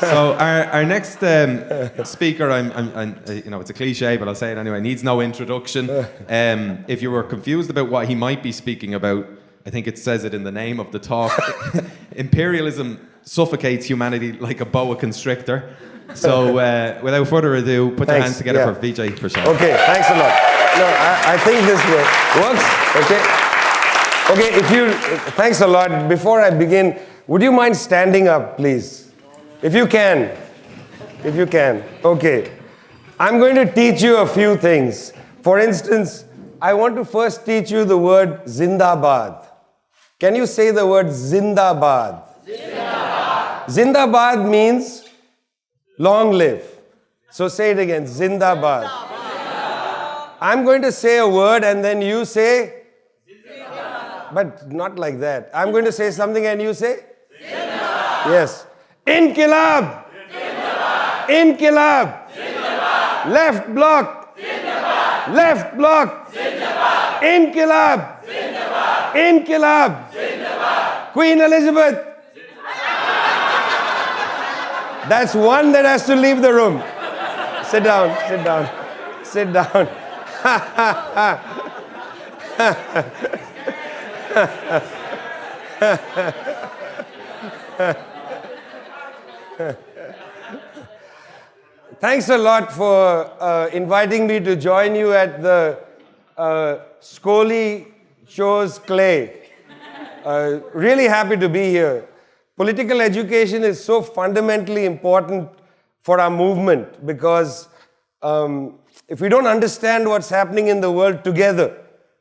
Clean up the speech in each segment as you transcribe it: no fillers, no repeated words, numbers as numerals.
So our next speaker, it's a cliche, but I'll say it anyway, needs no introduction. If you were confused about what he might be speaking about, I think it says it in the name of the talk. Imperialism suffocates humanity like a boa constrictor. So without further ado, put your hands together for Vijay Prashad. Okay, thanks a lot. No, I think this works. Okay, thanks a lot. Before I begin, would you mind standing up, please? If you can. Okay. I'm going to teach you a few things. For instance, I want to first teach you the word Zindabad. Can you say the word Zindabad? Zindabad. Zindabad means long live. So say it again, Zindabad. I'm going to say a word and then you say? Zindabad. But not like that. I'm going to say something and you say? Zindabad. Yes. Inqilab. Zindabad. Inqilab. Zindabad. Left bloc. Zindabad. Left bloc. Zindabad. Inqilab. Zindabad. Inqilab. Zindabad. Queen Elizabeth. Zindabad. That's one that has to leave the room. Sit down. Thanks a lot for inviting me to join you at the Scoil Chois Clai. Really happy to be here. Political education is so fundamentally important for our movement because if we don't understand what's happening in the world together,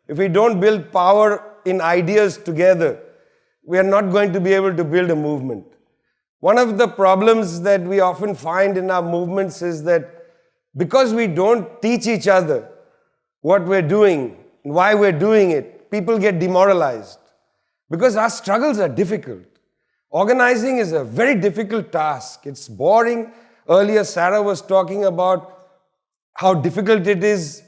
if we don't build power in ideas together, we are not going to be able to build a movement. One of the problems that we often find in our movements is that because we don't teach each other what we're doing, why we're doing it, people get demoralized. Because our struggles are difficult. Organizing is a very difficult task. It's boring. Earlier, Sarah was talking about how difficult it is,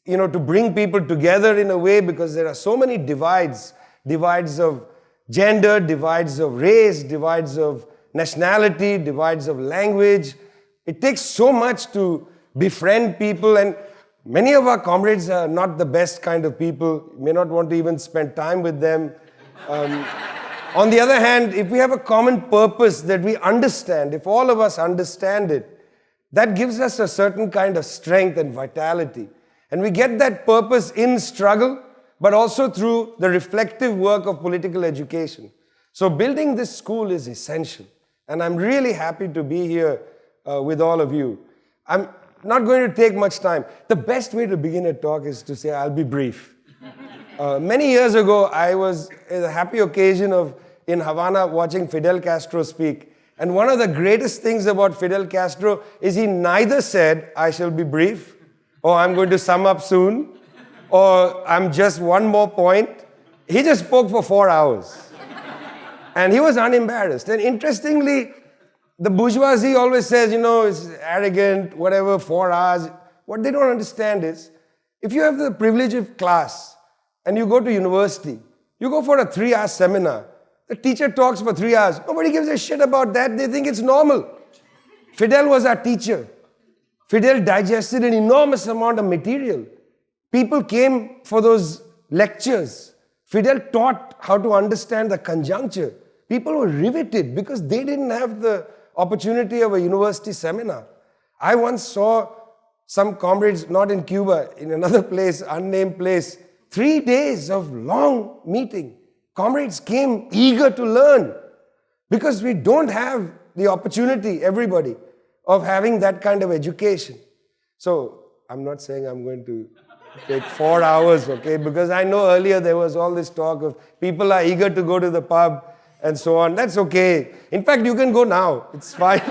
to bring people together in a way because there are so many divides. Divides of gender, divides of race, divides of nationality, divides of language. It takes so much to befriend people, and many of our comrades are not the best kind of people. You may not want to even spend time with them. On the other hand, if we have a common purpose that we understand, if all of us understand it, that gives us a certain kind of strength and vitality. And we get that purpose in struggle, but also through the reflective work of political education. So building this school is essential. And I'm really happy to be here with all of you. I'm not going to take much time. The best way to begin a talk is to say, I'll be brief. Many years ago, I was at a happy occasion of in Havana watching Fidel Castro speak. And one of the greatest things about Fidel Castro is he neither said, I shall be brief, or I'm going to sum up soon, or I'm just one more point. He just spoke for 4 hours. And he was unembarrassed. And interestingly, the bourgeoisie always says, it's arrogant, whatever, 4 hours. What they don't understand is, if you have the privilege of class and you go to university, you go for a 3-hour seminar, the teacher talks for 3 hours. Nobody gives a shit about that. They think it's normal. Fidel was our teacher. Fidel digested an enormous amount of material. People came for those lectures. Fidel taught how to understand the conjuncture. People were riveted because they didn't have the opportunity of a university seminar. I once saw some comrades, not in Cuba, in another place, unnamed place, 3 days of long meeting. Comrades came eager to learn because we don't have the opportunity, everybody, of having that kind of education. So I'm not saying I'm going to take 4 hours, okay? Because I know earlier there was all this talk of people are eager to go to the pub and so on. That's okay. In fact, you can go now. It's fine.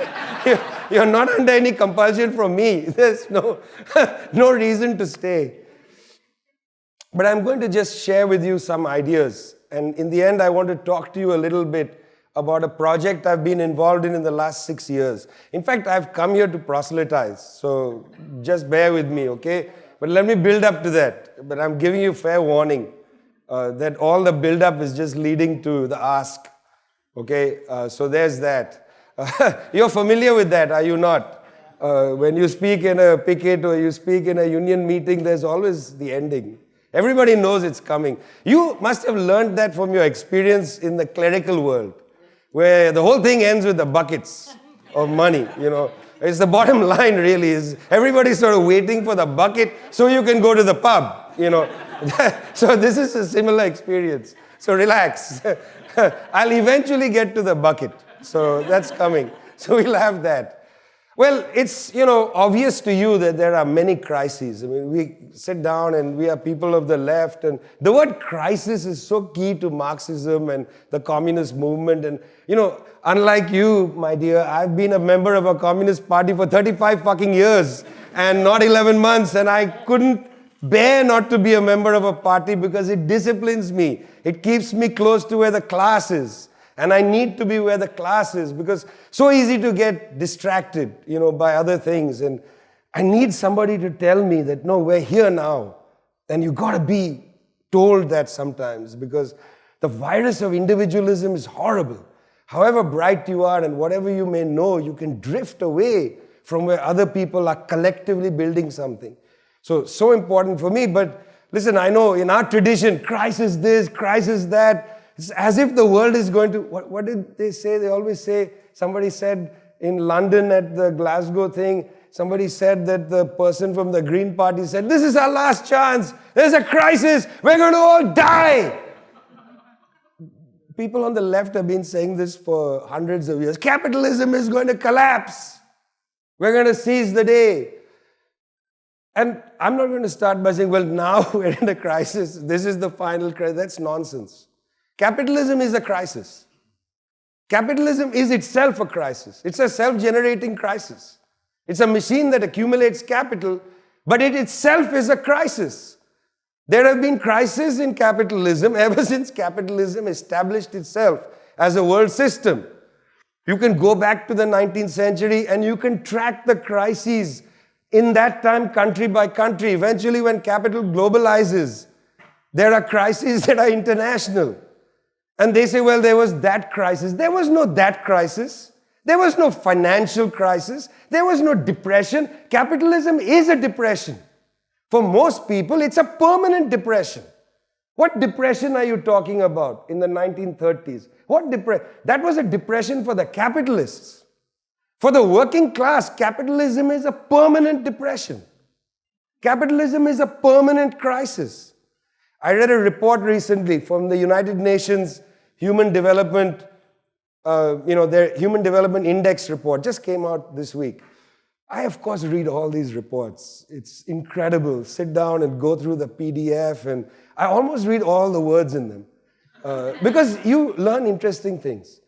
You're not under any compulsion from me. There's no reason to stay. But I'm going to just share with you some ideas. And in the end, I want to talk to you a little bit about a project I've been involved in the last 6 years. In fact, I've come here to proselytize. So just bear with me, okay? But let me build up to that. But I'm giving you fair warning that all the build-up is just leading to the ask. Okay, so there's that. You're familiar with that, are you not? When you speak in a picket or you speak in a union meeting, there's always the ending. Everybody knows it's coming. You must have learned that from your experience in the clerical world, where the whole thing ends with the buckets of money, you know. It's the bottom line, really, is everybody's sort of waiting for the bucket so you can go to the pub, you know. So this is a similar experience. So relax. I'll eventually get to the bucket. So that's coming. So we'll have that. Well, it's, you know, obvious to you that there are many crises. I mean, we sit down and we are people of the left, and the word crisis is so key to Marxism and the communist movement. And, you know, unlike you, my dear, I've been a member of a communist party for 35 fucking years and not 11 months, and I couldn't bear not to be a member of a party because it disciplines me. It keeps me close to where the class is. And I need to be where the class is because so easy to get distracted, you know, by other things. And I need somebody to tell me that, no, we're here now. And you got to be told that sometimes because the virus of individualism is horrible. However bright you are and whatever you may know, you can drift away from where other people are collectively building something. So important for me. But listen, I know in our tradition, crisis this, crisis that. It's as if the world is going to, what did they say? They always say, somebody said in London at the Glasgow thing, somebody said that the person from the Green Party said, this is our last chance. There's a crisis. We're going to all die. People on the left have been saying this for hundreds of years. Capitalism is going to collapse. We're going to seize the day. And I'm not going to start by saying, well, now we're in a crisis. This is the final crisis. That's nonsense. Capitalism is a crisis. Capitalism is itself a crisis. It's a self-generating crisis. It's a machine that accumulates capital, but it itself is a crisis. There have been crises in capitalism ever since capitalism established itself as a world system. You can go back to the 19th century and you can track the crises in that time, country by country. Eventually, when capital globalizes, there are crises that are international. And they say, well, there was that crisis. There was no that crisis. There was no financial crisis. There was no depression. Capitalism is a depression. For most people, it's a permanent depression. What depression are you talking about in the 1930s? That was a depression for the capitalists. For the working class, capitalism is a permanent depression. Capitalism is a permanent crisis. I read a report recently from the United Nations Human Development, their Human Development Index report just came out this week. I, of course, read all these reports. It's incredible. Sit down and go through the PDF, and I almost read all the words in them because you learn interesting things.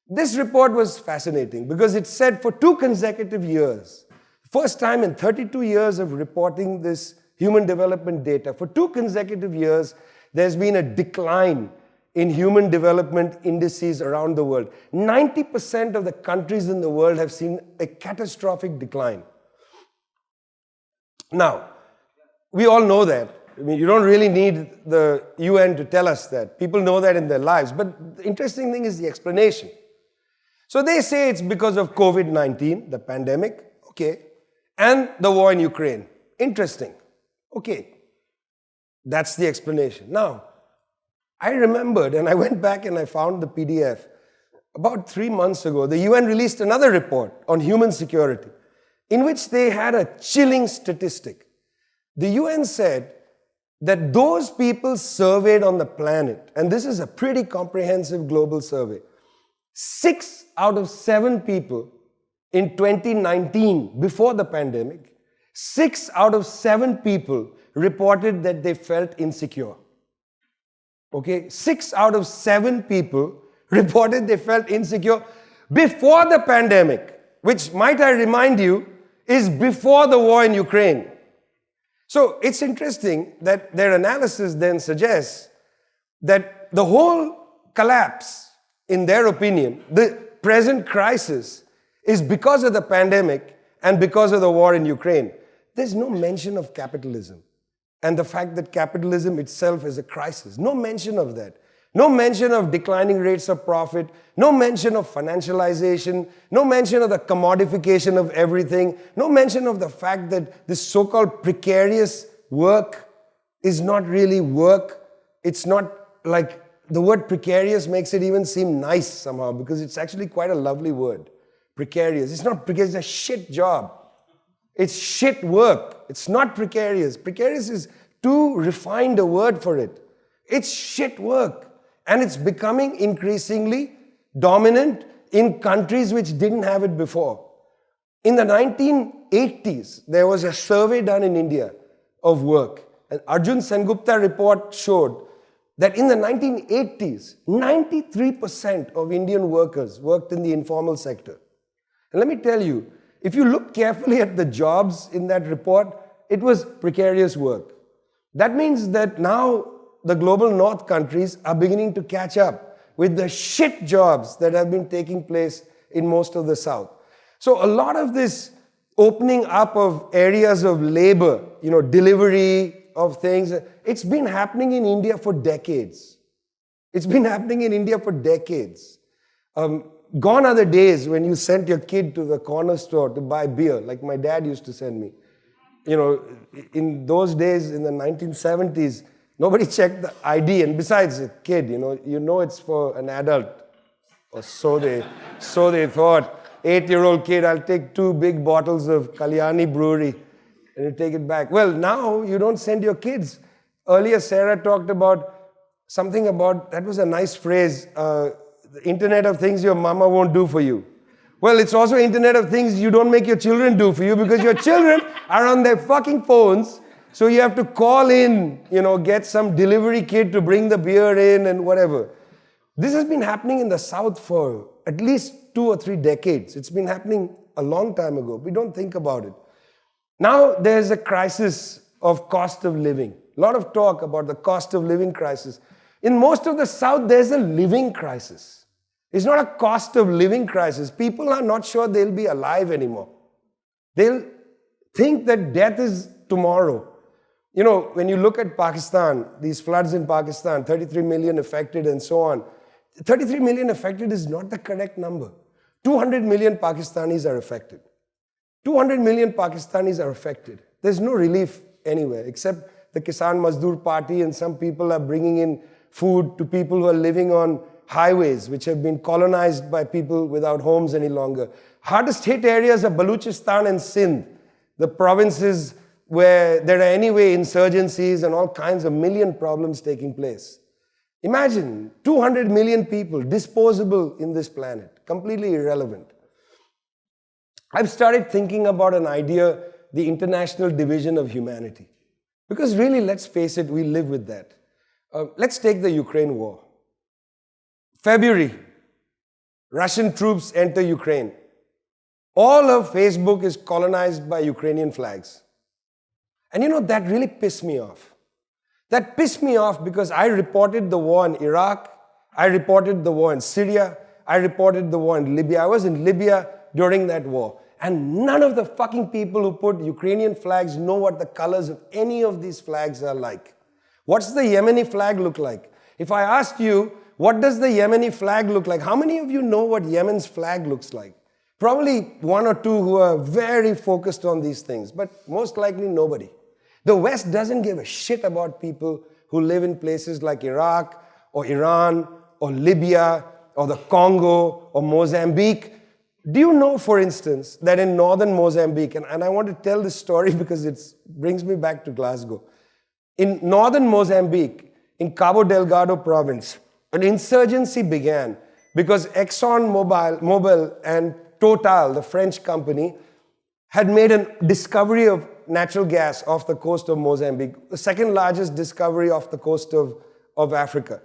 This report was fascinating because it said for 2 consecutive years, first time in 32 years of reporting this human development data, for 2 consecutive years, there's been a decline in human development indices around the world. 90% of the countries in the world have seen a catastrophic decline. Now, we all know that. I mean, you don't really need the UN to tell us that. People know that in their lives. But the interesting thing is the explanation. So they say it's because of COVID-19, the pandemic, okay, and the war in Ukraine. Interesting. Okay, that's the explanation. Now, I remembered, and I went back and I found the PDF. About 3 months ago, the UN released another report on human security, in which they had a chilling statistic. The UN said that those people surveyed on the planet, and this is a pretty comprehensive global survey, 6 out of 7 people in 2019, before the pandemic, 6 out of 7 people reported that they felt insecure. Okay, 6 out of 7 people reported they felt insecure before the pandemic, which, might I remind you, is before the war in Ukraine. So it's interesting that their analysis then suggests that the whole collapse, in their opinion, the present crisis, is because of the pandemic and because of the war in Ukraine. There's no mention of capitalism and the fact that capitalism itself is a crisis. No mention of that. No mention of declining rates of profit. No mention of financialization. No mention of the commodification of everything. No mention of the fact that this so-called precarious work is not really work. It's not like, the word precarious makes it even seem nice somehow, because it's actually quite a lovely word. Precarious. It's not precarious, it's a shit job. It's shit work. It's not precarious. Precarious is too refined a word for it. It's shit work. And it's becoming increasingly dominant in countries which didn't have it before. In the 1980s, there was a survey done in India of work. An Arjun Sengupta report showed that in the 1980s, 93% of Indian workers worked in the informal sector. And let me tell you, if you look carefully at the jobs in that report, it was precarious work. That means that now the global north countries are beginning to catch up with the shit jobs that have been taking place in most of the south. So a lot of this opening up of areas of labor, delivery of things, it's been happening in India for decades. It's been happening in India for decades. Gone are the days when you sent your kid to the corner store to buy beer, like my dad used to send me. In those days, in the 1970s, nobody checked the ID, and besides, a kid, it's for an adult, or so they thought. 8-year-old kid, I'll take 2 big bottles of Kalyani Brewery, and you take it back. Well, now you don't send your kids. Earlier, Sarah talked about something about, that was a nice phrase, the Internet of Things your mama won't do for you. Well, it's also Internet of Things you don't make your children do for you, because your children are on their fucking phones. So you have to call in, get some delivery kid to bring the beer in and whatever. This has been happening in the South for at least 2 or 3 decades. It's been happening a long time ago. We don't think about it. Now there's a crisis of cost of living. A lot of talk about the cost of living crisis. In most of the South, there's a living crisis. It's not a cost of living crisis. People are not sure they'll be alive anymore. They'll think that death is tomorrow. When you look at Pakistan, these floods in Pakistan, 33 million affected and so on. 33 million affected is not the correct number. 200 million Pakistanis are affected. 200 million Pakistanis are affected. There's no relief anywhere, except the Kisan Mazdoor Party, and some people are bringing in food to people who are living on highways, which have been colonized by people without homes any longer. Hardest hit areas are Baluchistan and Sindh, the provinces where there are anyway insurgencies and all kinds of million problems taking place. Imagine 200 million people disposable in this planet, completely irrelevant. I've started thinking about an idea, the international division of humanity. Because really, let's face it, we live with that. Let's take the Ukraine war. February, Russian troops enter Ukraine. All of Facebook is colonized by Ukrainian flags. And that really pissed me off. That pissed me off because I reported the war in Iraq, I reported the war in Syria, I reported the war in Libya. I was in Libya during that war. And none of the fucking people who put Ukrainian flags know what the colors of any of these flags are like. What's the Yemeni flag look like? If I asked you, what does the Yemeni flag look like? How many of you know what Yemen's flag looks like? Probably 1 or 2 who are very focused on these things, but most likely nobody. The West doesn't give a shit about people who live in places like Iraq or Iran or Libya or the Congo or Mozambique. Do you know, for instance, that in northern Mozambique, and I want to tell this story because it brings me back to Glasgow. In northern Mozambique, in Cabo Delgado province, an insurgency began because ExxonMobil and Total, the French company, had made a discovery of natural gas off the coast of Mozambique, the second largest discovery off the coast of Africa.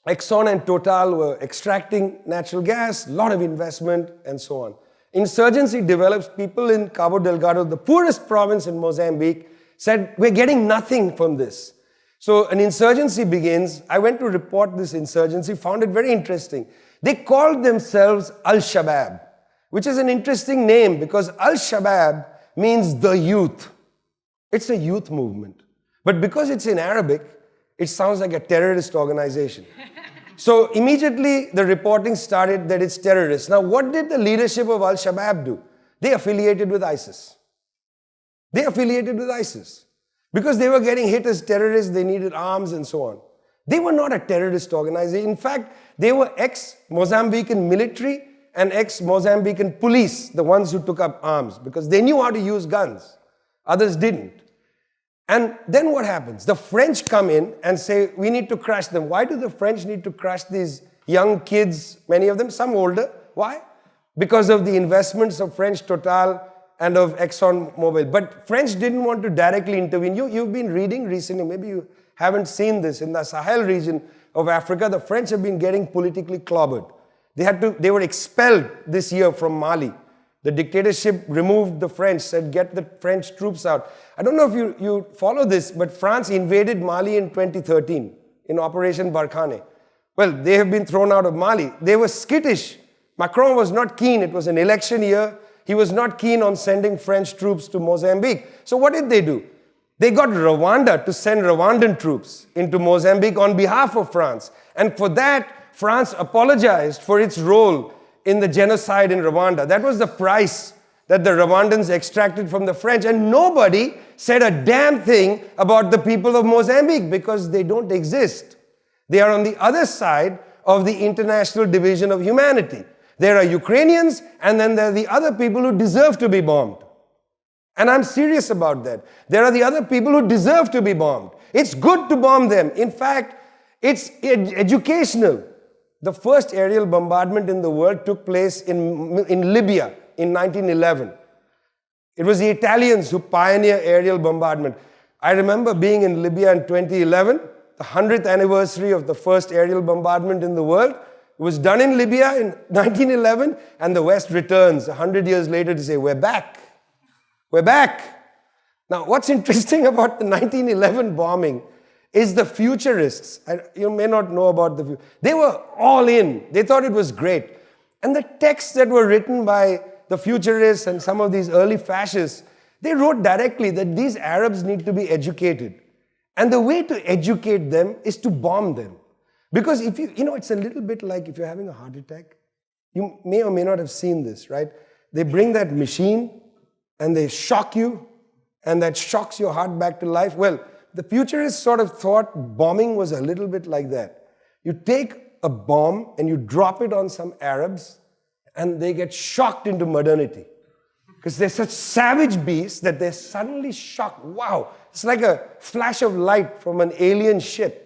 Exxon and Total were extracting natural gas, a lot of investment, and so on. Insurgency develops. People in Cabo Delgado, the poorest province in Mozambique, said, we're getting nothing from this. So an insurgency begins. I went to report this insurgency, found it very interesting. They called themselves Al-Shabaab, which is an interesting name because Al-Shabaab means the youth. It's a youth movement. But because it's in Arabic, it sounds like a terrorist organization. So immediately the reporting started that it's terrorists. Now what did the leadership of Al-Shabaab do? They affiliated with ISIS. They affiliated with ISIS. Because they were getting hit as terrorists, they needed arms and so on. They were not a terrorist organization. In fact, they were ex-Mozambican military and ex-Mozambican police, the ones who took up arms, because they knew how to use guns. Others didn't. And then what happens? The French come in and say, we need to crush them. Why do the French need to crush these young kids, many of them, some older? Why? Because of the investments of French Total and of ExxonMobil. But French didn't want to directly intervene. You've been reading recently, maybe you haven't seen this, in the Sahel region of Africa, the French have been getting politically clobbered. They were expelled this year from Mali. The dictatorship removed the French, said get the French troops out. I don't know if you follow this, but France invaded Mali in 2013 in Operation Barkhane. Well, they have been thrown out of Mali. They were skittish. Macron was not keen. It was an election year. He was not keen on sending French troops to Mozambique. So what did they do? They got Rwanda to send Rwandan troops into Mozambique on behalf of France. And for that, France apologized for its role in the genocide in Rwanda. That was the price that the Rwandans extracted from the French. And nobody said a damn thing about the people of Mozambique because they don't exist. They are on the other side of the international division of humanity. There are Ukrainians, and then there are the other people who deserve to be bombed. And I'm serious about that. There are the other people who deserve to be bombed. It's good to bomb them. In fact, it's educational. The first aerial bombardment in the world took place in Libya in 1911. It was the Italians who pioneered aerial bombardment. I remember being in Libya in 2011, the 100th anniversary of the first aerial bombardment in the world. It was done in Libya in 1911, and the West returns 100 years later to say, we're back. We're back. Now, what's interesting about the 1911 bombing is the futurists. You may not know about the... They were all in. They thought it was great. And the texts that were written by the futurists and some of these early fascists, they wrote directly that these Arabs need to be educated. And the way to educate them is to bomb them. Because if it's a little bit like if you're having a heart attack. You may or may not have seen this, right? They bring that machine and they shock you, and that shocks your heart back to life. Well, the futurists sort of thought bombing was a little bit like that. You take a bomb and you drop it on some Arabs, and they get shocked into modernity. Because they're such savage beasts that they're suddenly shocked. Wow, it's like a flash of light from an alien ship.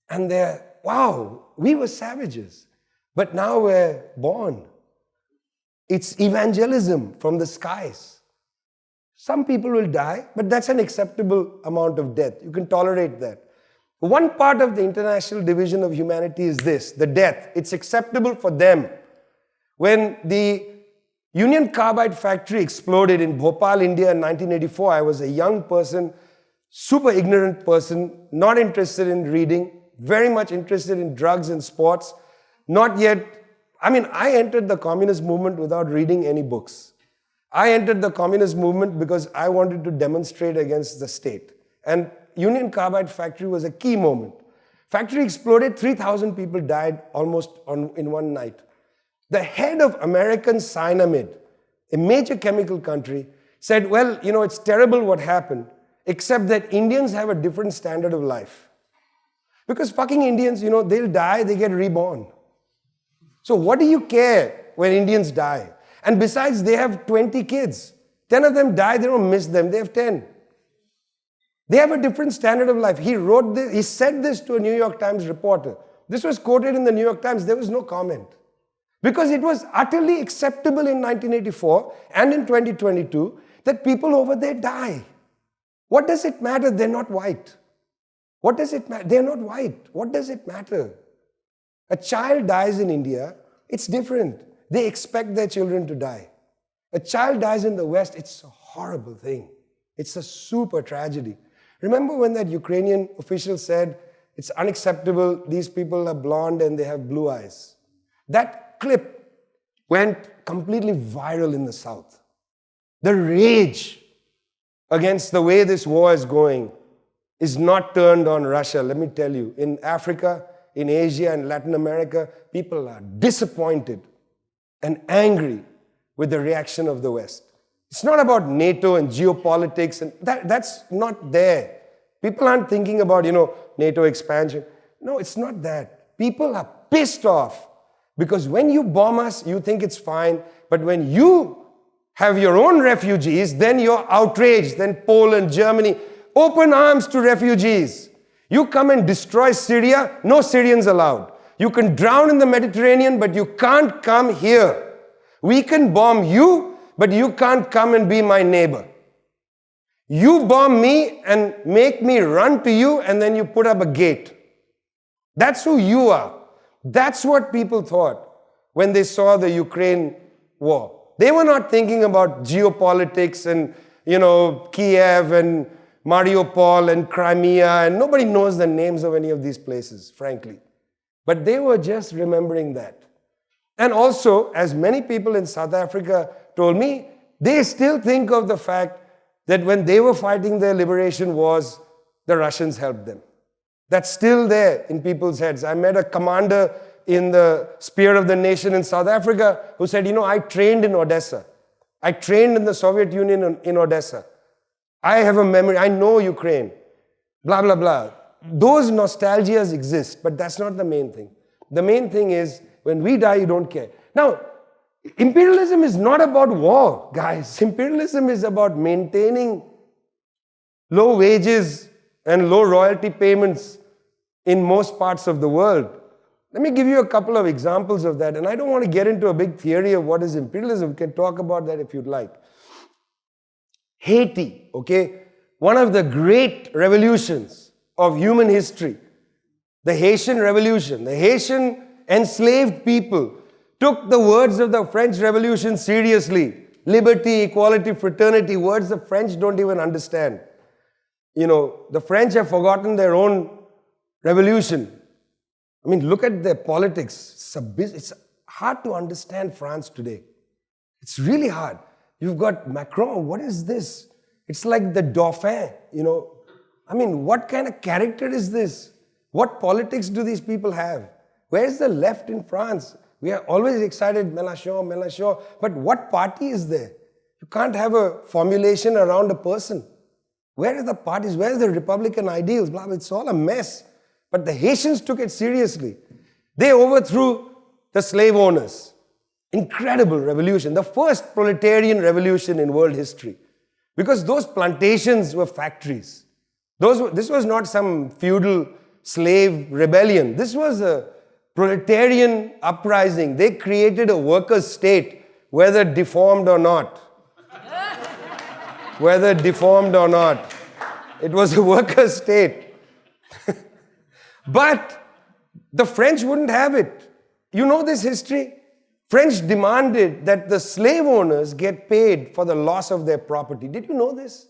And they're, wow, we were savages, but now we're born. It's evangelism from the skies. Some people will die, but that's an acceptable amount of death. You can tolerate that. One part of the international division of humanity is this, the death. It's acceptable for them. When the Union Carbide factory exploded in Bhopal, India in 1984, I was a young person, super ignorant person, not interested in reading, very much interested in drugs and sports, not yet. I entered the communist movement without reading any books. I entered the communist movement because I wanted to demonstrate against the state. And Union Carbide factory was a key moment. Factory exploded, 3,000 people died almost in one night. The head of American Cyanamid, a major chemical country, said, well, it's terrible what happened, except that Indians have a different standard of life. Because fucking Indians, they'll die, they get reborn. So what do you care when Indians die? And besides, they have 20 kids. 10 of them die, they don't miss them, they have 10. They have a different standard of life. He wrote this, he said this to a New York Times reporter. This was quoted in the New York Times, there was no comment. Because it was utterly acceptable in 1984 and in 2022 that people over there die. What does it matter? They're not white. What does it matter? They're not white. What does it matter? A child dies in India, it's different. They expect their children to die. A child dies in the West, it's a horrible thing. It's a super tragedy. Remember when that Ukrainian official said, it's unacceptable, these people are blonde and they have blue eyes. That clip went completely viral in the South. The rage against the way this war is going is not turned on Russia. Let me tell you, in Africa, in Asia, and Latin America, people are disappointed and angry with the reaction of the West. It's not about NATO and geopolitics, and that's not there. People aren't thinking about, NATO expansion. No, it's not that. People are pissed off because when you bomb us, you think it's fine, but when you have your own refugees, then you're outraged. Then Poland, Germany, open arms to refugees. You come and destroy Syria, no Syrians allowed. You can drown in the Mediterranean, but you can't come here. We can bomb you, but you can't come and be my neighbor. You bomb me and make me run to you, and then you put up a gate. That's who you are. That's what people thought when they saw the Ukraine war. They were not thinking about geopolitics and, Kiev and Mariupol and Crimea, and nobody knows the names of any of these places, frankly. But they were just remembering that. And also, as many people in South Africa told me, they still think of the fact that when they were fighting their liberation wars, the Russians helped them. That's still there in people's heads. I met a commander in the Spear of the Nation in South Africa who said, I trained in Odessa. I trained in the Soviet Union in Odessa. I have a memory. I know Ukraine. Blah, blah, blah. Those nostalgias exist, but that's not the main thing. The main thing is, when we die, you don't care. Now, imperialism is not about war, guys. Imperialism is about maintaining low wages and low royalty payments in most parts of the world. Let me give you a couple of examples of that. And I don't want to get into a big theory of what is imperialism. We can talk about that if you'd like. Haiti, okay? One of the great revolutions of human history. The Haitian Revolution. The Haitian enslaved people took the words of the French Revolution seriously. Liberty, equality, fraternity, words the French don't even understand. The French have forgotten their own revolution. I mean, look at their politics. It's hard to understand France today. It's really hard. You've got Macron. What is this? It's like the Dauphin, I mean, what kind of character is this? What politics do these people have? Where's the left in France? We are always excited, Mélenchon. But what party is there? You can't have a formulation around a person. Where are the parties? Where are the Republican ideals? Blah, blah. It's all a mess. But the Haitians took it seriously. They overthrew the slave owners. Incredible revolution. The first proletarian revolution in world history. Because those plantations were factories. This was not some feudal slave rebellion. This was a proletarian uprising. They created a workers' state, whether deformed or not. Whether deformed or not. It was a workers' state. But the French wouldn't have it. You know this history? French demanded that the slave owners get paid for the loss of their property. Did you know this?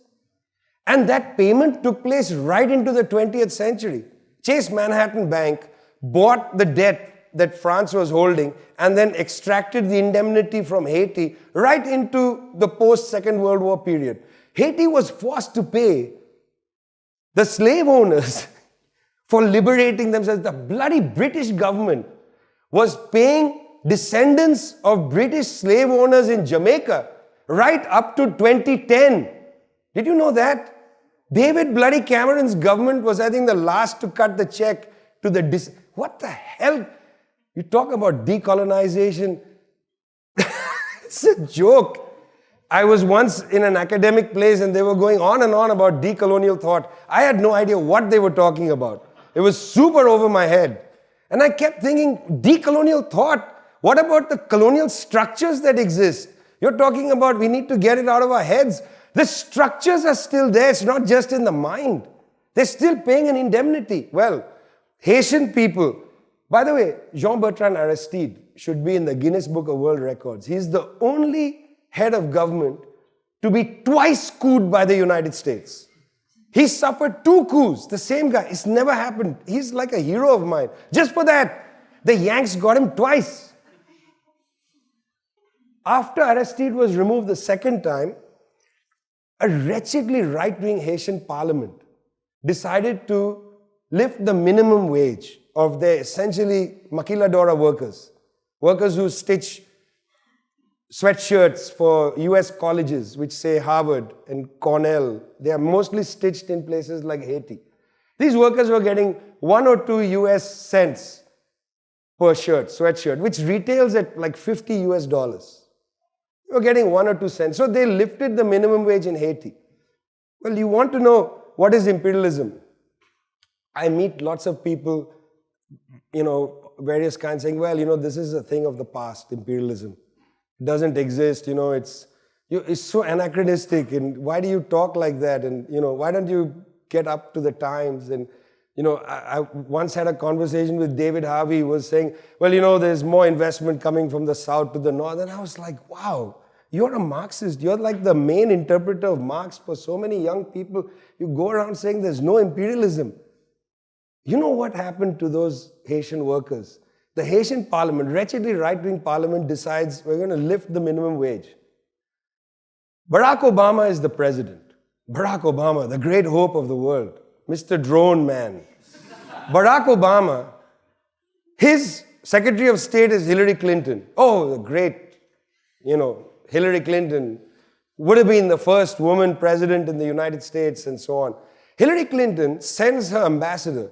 And that payment took place right into the 20th century. Chase Manhattan Bank bought the debt that France was holding and then extracted the indemnity from Haiti right into the post-Second World War period. Haiti was forced to pay the slave owners for liberating themselves. The bloody British government was paying descendants of British slave owners in Jamaica right up to 2010. Did you know that? David bloody Cameron's government was, I think, the last to cut the check to the... What the hell? You talk about decolonization. It's a joke. I was once in an academic place and they were going on and on about decolonial thought. I had no idea what they were talking about. It was super over my head. And I kept thinking, decolonial thought? What about the colonial structures that exist? You're talking about we need to get it out of our heads. The structures are still there. It's not just in the mind. They're still paying an indemnity. Well, Haitian people, by the way, Jean-Bertrand Aristide should be in the Guinness Book of World Records. He's the only head of government to be twice couped by the United States. He suffered 2 coups, the same guy. It's never happened. He's like a hero of mine. Just for that, the Yanks got him twice. After Aristide was removed the second time, a wretchedly right-wing Haitian parliament decided to lift the minimum wage of their essentially maquiladora workers, workers who stitch sweatshirts for US colleges, which say Harvard and Cornell. They are mostly stitched in places like Haiti. These workers were getting 1 or 2 US cents per shirt, sweatshirt, which retails at like $50 US. They were getting 1 or 2 cents. So they lifted the minimum wage in Haiti. Well, you want to know what is imperialism? I meet lots of people, various kinds saying, well, this is a thing of the past, imperialism. It doesn't exist, it's so anachronistic, and why do you talk like that? And, why don't you get up to the times? And, I once had a conversation with David Harvey, who was saying, well, there's more investment coming from the south to the north. And I was like, wow, you're a Marxist. You're like the main interpreter of Marx for so many young people. You go around saying there's no imperialism. You know what happened to those Haitian workers? The Haitian parliament, wretchedly right-wing parliament, decides we're going to lift the minimum wage. Barack Obama is the president. Barack Obama, the great hope of the world. Mr. Drone Man. Barack Obama, his Secretary of State is Hillary Clinton. Oh, the great, Hillary Clinton would have been the first woman president in the United States and so on. Hillary Clinton sends her ambassador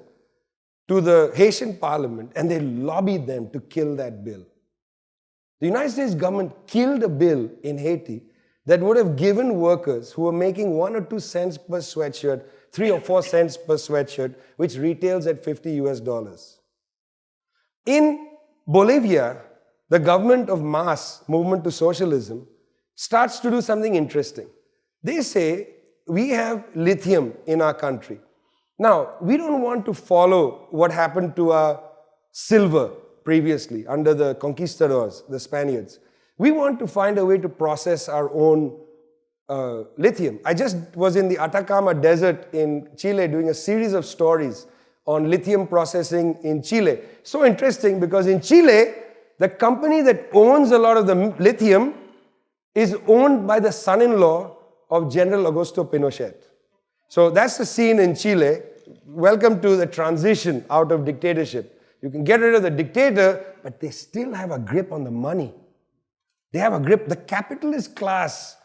to the Haitian parliament, and they lobbied them to kill that bill. The United States government killed a bill in Haiti that would have given workers who were making 1 or 2 cents per sweatshirt, 3 or 4 cents per sweatshirt, which retails at $50 US. In Bolivia, the government of MAS, Movement to Socialism, starts to do something interesting. They say, we have lithium in our country. Now, we don't want to follow what happened to our silver previously under the conquistadors, the Spaniards. We want to find a way to process our own lithium. I just was in the Atacama Desert in Chile doing a series of stories on lithium processing in Chile. So interesting because in Chile, the company that owns a lot of the lithium is owned by the son-in-law of General Augusto Pinochet. So that's the scene in Chile. Welcome to the transition out of dictatorship. You can get rid of the dictator, but they still have a grip on the money. They have a grip. The capitalist class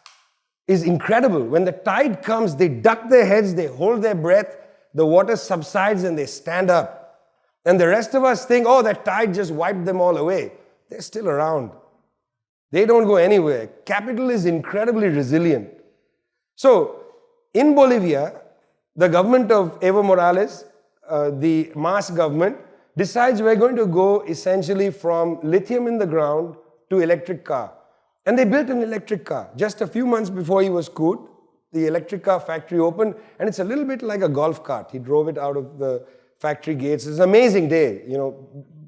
is incredible. When the tide comes, they duck their heads, they hold their breath, the water subsides and they stand up. And the rest of us think, oh, that tide just wiped them all away. They're still around. They don't go anywhere. Capital is incredibly resilient. So, in Bolivia, the government of Evo Morales, the MAS government, decides we're going to go essentially from lithium in the ground to electric car. And they built an electric car. Just a few months before he was couped, the electric car factory opened, and it's a little bit like a golf cart. He drove it out of the factory gates. It's an amazing day.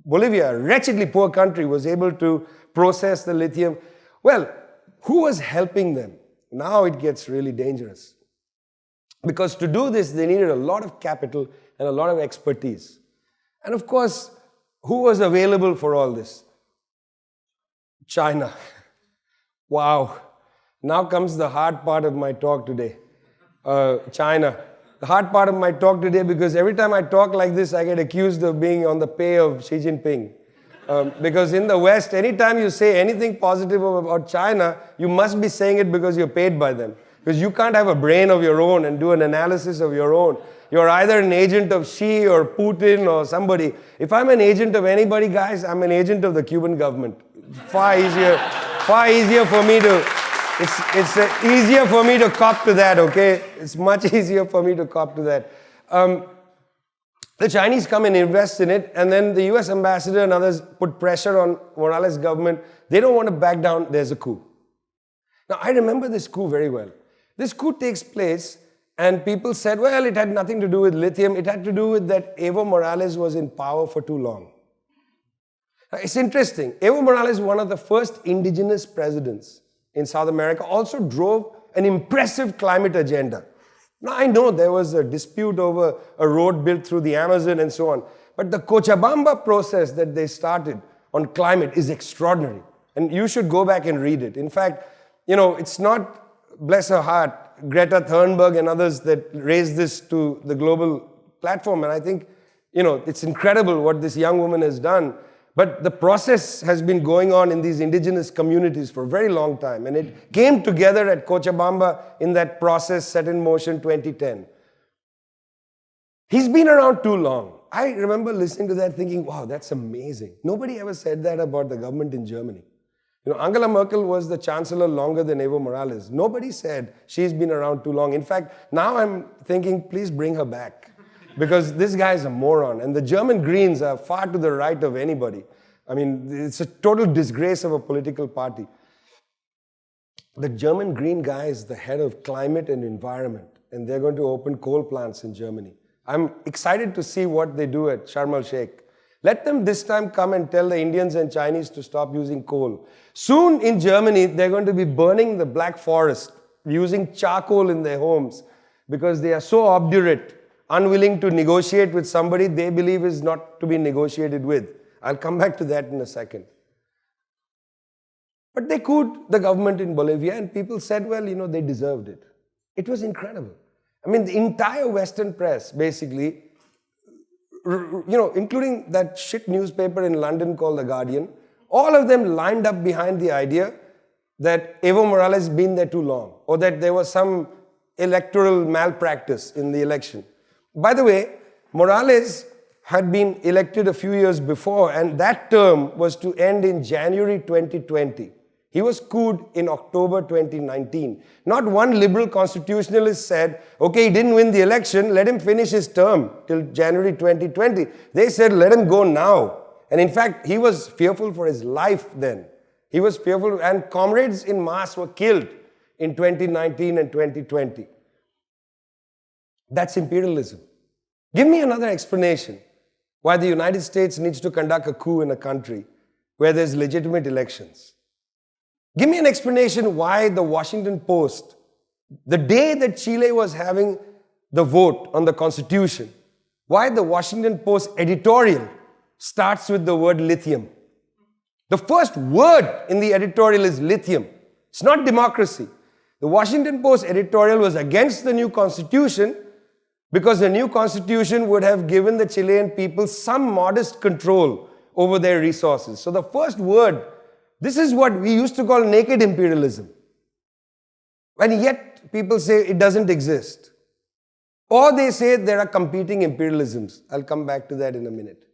Bolivia, a wretchedly poor country, was able to process the lithium. Well, who was helping them? Now it gets really dangerous. Because to do this, they needed a lot of capital and a lot of expertise. And of course, who was available for all this? China. Wow. Now comes the hard part of my talk today. China. The hard part of my talk today, because every time I talk like this, I get accused of being on the pay of Xi Jinping. Because in the West, anytime you say anything positive about China, you must be saying it because you're paid by them. Because you can't have a brain of your own and do an analysis of your own. You're either an agent of Xi or Putin or somebody. If I'm an agent of anybody, guys, I'm an agent of the Cuban government. Far easier for me to, it's easier for me to cop to that, okay? It's much easier for me to cop to that. The Chinese come and invest in it, and then the US ambassador and others put pressure on Morales' government. They don't want to back down. There's a coup. Now, I remember this coup very well. This coup takes place, and people said, well, it had nothing to do with lithium. It had to do with that Evo Morales was in power for too long. Now, it's interesting. Evo Morales, one of the first indigenous presidents in South America, also drove an impressive climate agenda. Now, I know there was a dispute over a road built through the Amazon and so on, but the Cochabamba process that they started on climate is extraordinary. And you should go back and read it. In fact, it's not, bless her heart, Greta Thunberg and others that raised this to the global platform. And I think, it's incredible what this young woman has done. But the process has been going on in these indigenous communities for a very long time. And it came together at Cochabamba in that process set in motion 2010. He's been around too long. I remember listening to that thinking, wow, that's amazing. Nobody ever said that about the government in Germany. Angela Merkel was the chancellor longer than Evo Morales. Nobody said she's been around too long. In fact, now I'm thinking, please bring her back. Because this guy is a moron. And the German Greens are far to the right of anybody. I mean, it's a total disgrace of a political party. The German Green guy is the head of climate and environment. And they're going to open coal plants in Germany. I'm excited to see what they do at Sharm el-Sheikh. Let them this time come and tell the Indians and Chinese to stop using coal. Soon in Germany, they're going to be burning the Black Forest, using charcoal in their homes, because they are so obdurate, unwilling to negotiate with somebody they believe is not to be negotiated with. I'll come back to that in a second. But they couped the government in Bolivia, and people said, well, they deserved it. It was incredible. I mean, the entire Western press, basically, including that shit newspaper in London called The Guardian, all of them lined up behind the idea that Evo Morales had been there too long, or that there was some electoral malpractice in the election. By the way, Morales had been elected a few years before, and that term was to end in January 2020. He was couped in October 2019. Not one liberal constitutionalist said, okay, he didn't win the election, let him finish his term till January 2020. They said, let him go now. And in fact, he was fearful for his life then. He was fearful, and comrades in mass were killed in 2019 and 2020. That's imperialism. Give me another explanation why the United States needs to conduct a coup in a country where there's legitimate elections. Give me an explanation why the Washington Post, the day that Chile was having the vote on the Constitution, why the Washington Post editorial starts with the word lithium. The first word in the editorial is lithium. It's not democracy. The Washington Post editorial was against the new Constitution because the new Constitution would have given the Chilean people some modest control over their resources. So the first word, this is what we used to call naked imperialism. And yet people say it doesn't exist. Or they say there are competing imperialisms. I'll come back to that in a minute.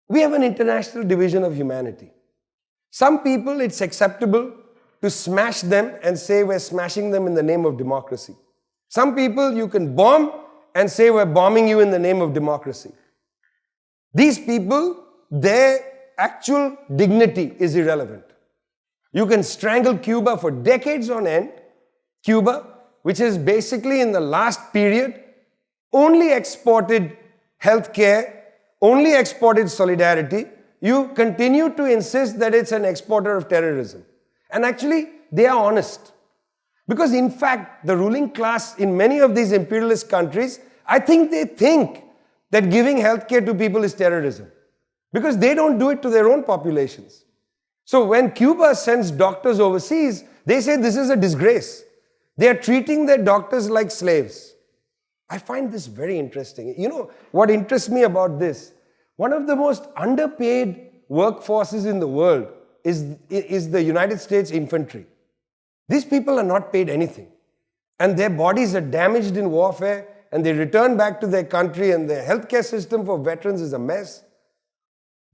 We have an international division of humanity. Some people, it's acceptable to smash them and say we're smashing them in the name of democracy. Some people you can bomb and say we're bombing you in the name of democracy. These people, their actual dignity is irrelevant. You can strangle Cuba for decades on end. Cuba, which is basically in the last period, only exported healthcare, only exported solidarity. You continue to insist that it's an exporter of terrorism. And actually, they are honest. Because in fact, the ruling class in many of these imperialist countries, I think they think that giving healthcare to people is terrorism. Because they don't do it to their own populations. So when Cuba sends doctors overseas, they say this is a disgrace. They are treating their doctors like slaves. I find this very interesting. You know what interests me about this? One of the most underpaid workforces in the world is the United States infantry. These people are not paid anything. And their bodies are damaged in warfare, and they return back to their country, and their healthcare system for veterans is a mess.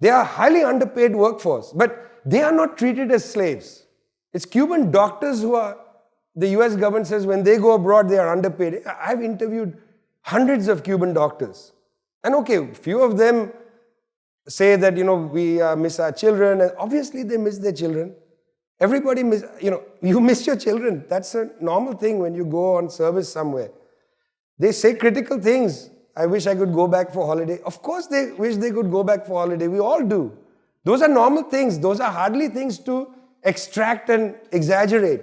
They are a highly underpaid workforce, but they are not treated as slaves. It's Cuban doctors who are, the US government says when they go abroad, they are underpaid. I've interviewed hundreds of Cuban doctors. And okay, few of them say that, we miss our children. And obviously, they miss their children. Everybody miss, you miss your children. That's a normal thing when you go on service somewhere. They say critical things. I wish I could go back for holiday. Of course, they wish they could go back for holiday. We all do. Those are normal things. Those are hardly things to extract and exaggerate.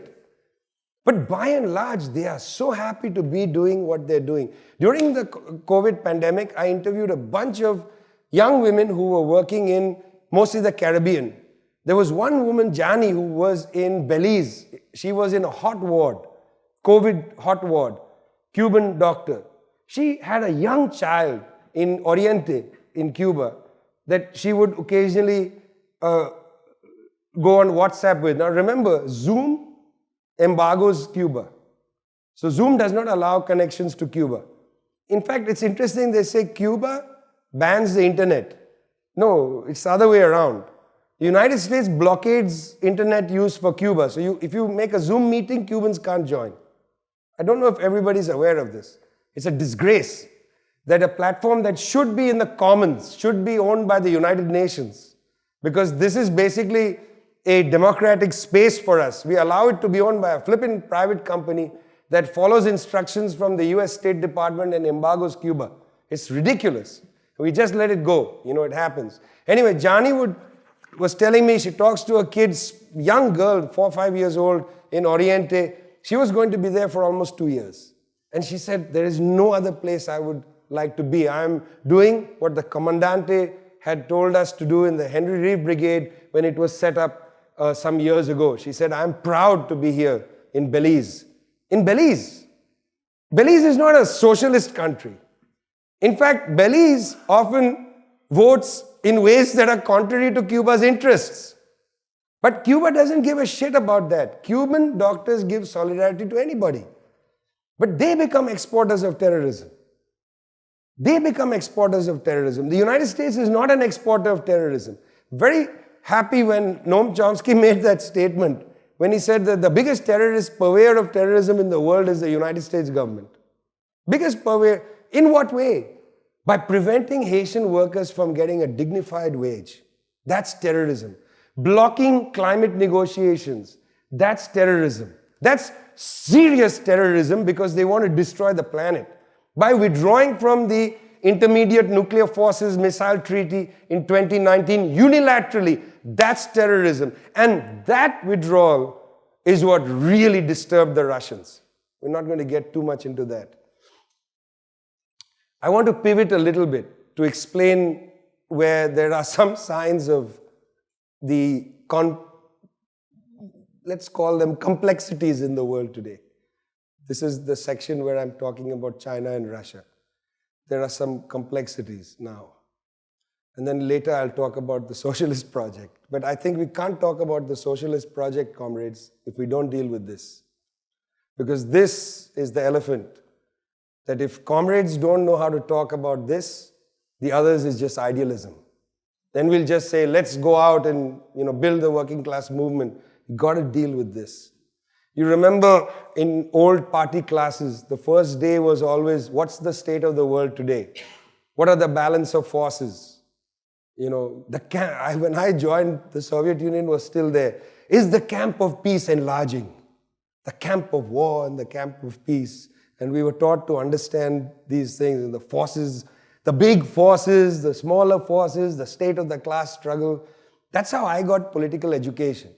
But by and large, they are so happy to be doing what they're doing. During the COVID pandemic, I interviewed a bunch of young women who were working in mostly the Caribbean. There was one woman, Jani, who was in Belize. She was in a hot ward. COVID hot ward, Cuban doctor. She had a young child in Oriente, in Cuba, that she would occasionally go on WhatsApp with. Now remember, Zoom embargoes Cuba. So Zoom does not allow connections to Cuba. In fact, it's interesting, they say Cuba bans the internet. No, it's the other way around. The United States blockades internet use for Cuba. So if you make a Zoom meeting, Cubans can't join. I don't know if everybody's aware of this. It's a disgrace that a platform that should be in the commons, should be owned by the United Nations, because this is basically a democratic space for us. We allow it to be owned by a flippin' private company that follows instructions from the US State Department and embargoes Cuba. It's ridiculous. We just let it go. You know, it happens. Anyway, Jani was telling me she talks to a kid's young girl, 4 or 5 years old, in Oriente. She was going to be there for almost 2 years. And she said, there is no other place I would like to be. I'm doing what the Commandante had told us to do in the Henry Reeve Brigade when it was set up some years ago. She said, I'm proud to be here in Belize. In Belize. Belize is not a socialist country. In fact, Belize often votes in ways that are contrary to Cuba's interests. But Cuba doesn't give a shit about that. Cuban doctors give solidarity to anybody. But they become exporters of terrorism. They become exporters of terrorism. The United States is not an exporter of terrorism. Very happy when Noam Chomsky made that statement, when he said that the biggest terrorist purveyor of terrorism in the world is the United States government. Biggest purveyor. In what way? By preventing Haitian workers from getting a dignified wage. That's terrorism. Blocking climate negotiations. That's terrorism. That's serious terrorism because they want to destroy the planet. By withdrawing from the Intermediate Nuclear Forces Missile Treaty in 2019 unilaterally, that's terrorism. And that withdrawal is what really disturbed the Russians. We're not going to get too much into that. I want to pivot a little bit to explain where there are some signs of the, let's call them complexities in the world today. This is the section where I'm talking about China and Russia. There are some complexities now. And then later I'll talk about the socialist project. But I think we can't talk about the socialist project, comrades, if we don't deal with this. Because this is the elephant. That if comrades don't know how to talk about this, the others is just idealism. Then we'll just say, let's go out and build the working class movement. You've got to deal with this. You remember in old party classes, the first day was always, what's the state of the world today? What are the balance of forces? When I joined, the Soviet Union was still there. Is the camp of peace enlarging? The camp of war and the camp of peace. And we were taught to understand these things and the forces, the big forces, the smaller forces, the state of the class struggle. That's how I got political education,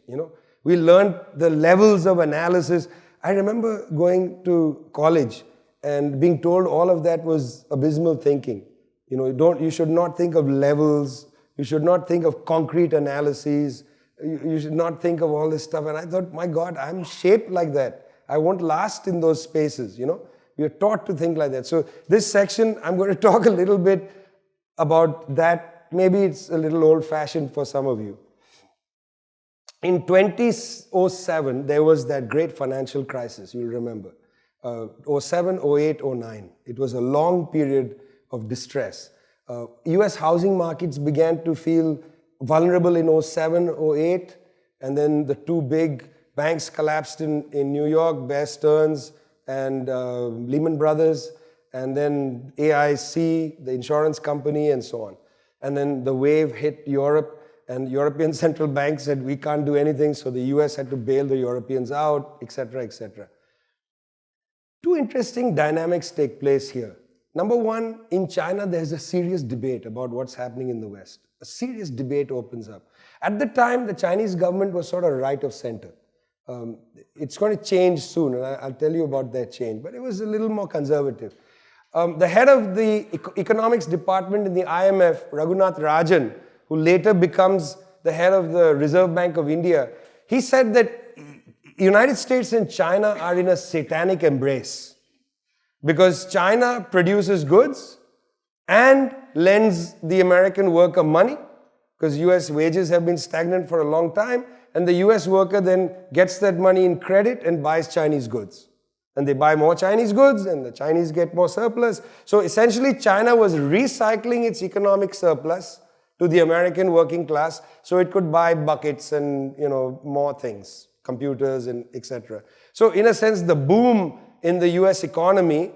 We learned the levels of analysis. I remember going to college and being told all of that was abysmal thinking. You should not think of levels. You should not think of concrete analyses. You should not think of all this stuff. And I thought, my God, I'm shaped like that. I won't last in those spaces, We are taught to think like that. So this section, I'm going to talk a little bit about that. Maybe it's a little old-fashioned for some of you. In 2007, there was that great financial crisis, you'll remember. 07, 08, 09. It was a long period of distress. US housing markets began to feel vulnerable in 07, 08, and then the two big banks collapsed in New York, Bear Stearns and Lehman Brothers, and then AIC, the insurance company, and so on. And then the wave hit Europe. And European central banks said, we can't do anything, so the US had to bail the Europeans out, etc., etc. Two interesting dynamics take place here. Number one, in China, there's a serious debate about what's happening in the West. A serious debate opens up. At the time, the Chinese government was sort of right of center. It's going to change soon, and I'll tell you about that change, but it was a little more conservative. The head of the economics department in the IMF, Raghunath Rajan, who later becomes the head of the Reserve Bank of India, he said that United States and China are in a satanic embrace because China produces goods and lends the American worker money because US wages have been stagnant for a long time, and the US worker then gets that money in credit and buys Chinese goods. And they buy more Chinese goods and the Chinese get more surplus. So essentially China was recycling its economic surplus to the American working class so it could buy buckets and more things, computers and etc. So in a sense, the boom in the US economy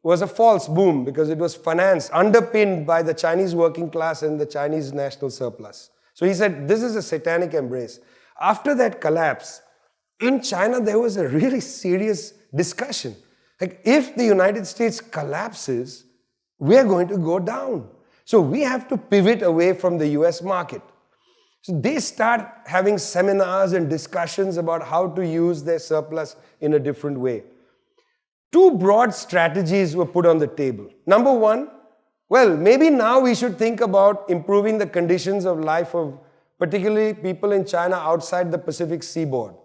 was a false boom because it was financed, underpinned by the Chinese working class and the Chinese national surplus. So he said, this is a satanic embrace. After that collapse, in China, there was a really serious discussion. Like, if the United States collapses, we're going to go down. So we have to pivot away from the US market. So they start having seminars and discussions about how to use their surplus in a different way. Two broad strategies were put on the table. Number one, well, maybe now we should think about improving the conditions of life of particularly people in China outside the Pacific seaboard.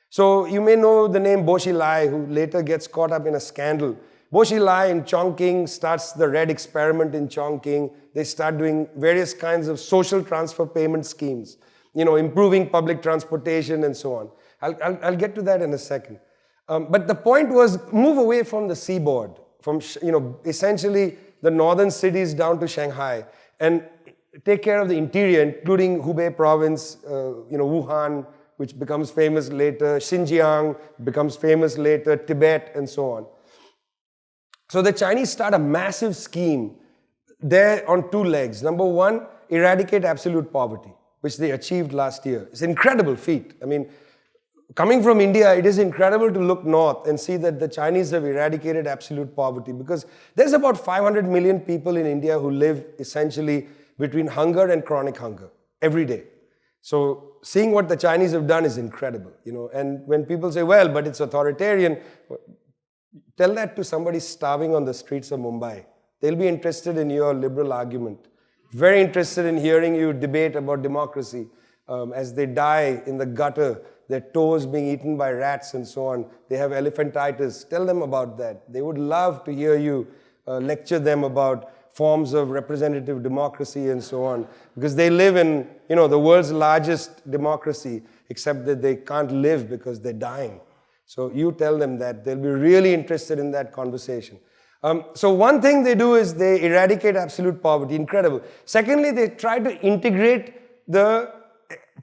So you may know the name Bo Xilai, who later gets caught up in a scandal. Bo Xilai in Chongqing starts the Red Experiment in Chongqing. They start doing various kinds of social transfer payment schemes, improving public transportation and so on. I'll get to that in a second. But the point was move away from the seaboard, from essentially the northern cities down to Shanghai, and take care of the interior, including Hubei province, Wuhan, which becomes famous later, Xinjiang becomes famous later, Tibet, and so on. So the Chinese start a massive scheme there on two legs. Number one, eradicate absolute poverty, which they achieved last year. It's an incredible feat. I mean, coming from India, it is incredible to look north and see that the Chinese have eradicated absolute poverty, because there's about 500 million people in India who live essentially between hunger and chronic hunger every day. So seeing what the Chinese have done is incredible, and when people say, well, but it's authoritarian, tell that to somebody starving on the streets of Mumbai. They'll be interested in your liberal argument, very interested in hearing you debate about democracy as they die in the gutter, their toes being eaten by rats and so on. They have elephantitis. Tell them about that. They would love to hear you lecture them about forms of representative democracy and so on, because they live in the world's largest democracy, except that they can't live because they're dying. So you tell them that. They'll be really interested in that conversation. So one thing they do is they eradicate absolute poverty. Incredible. Secondly, they try to integrate the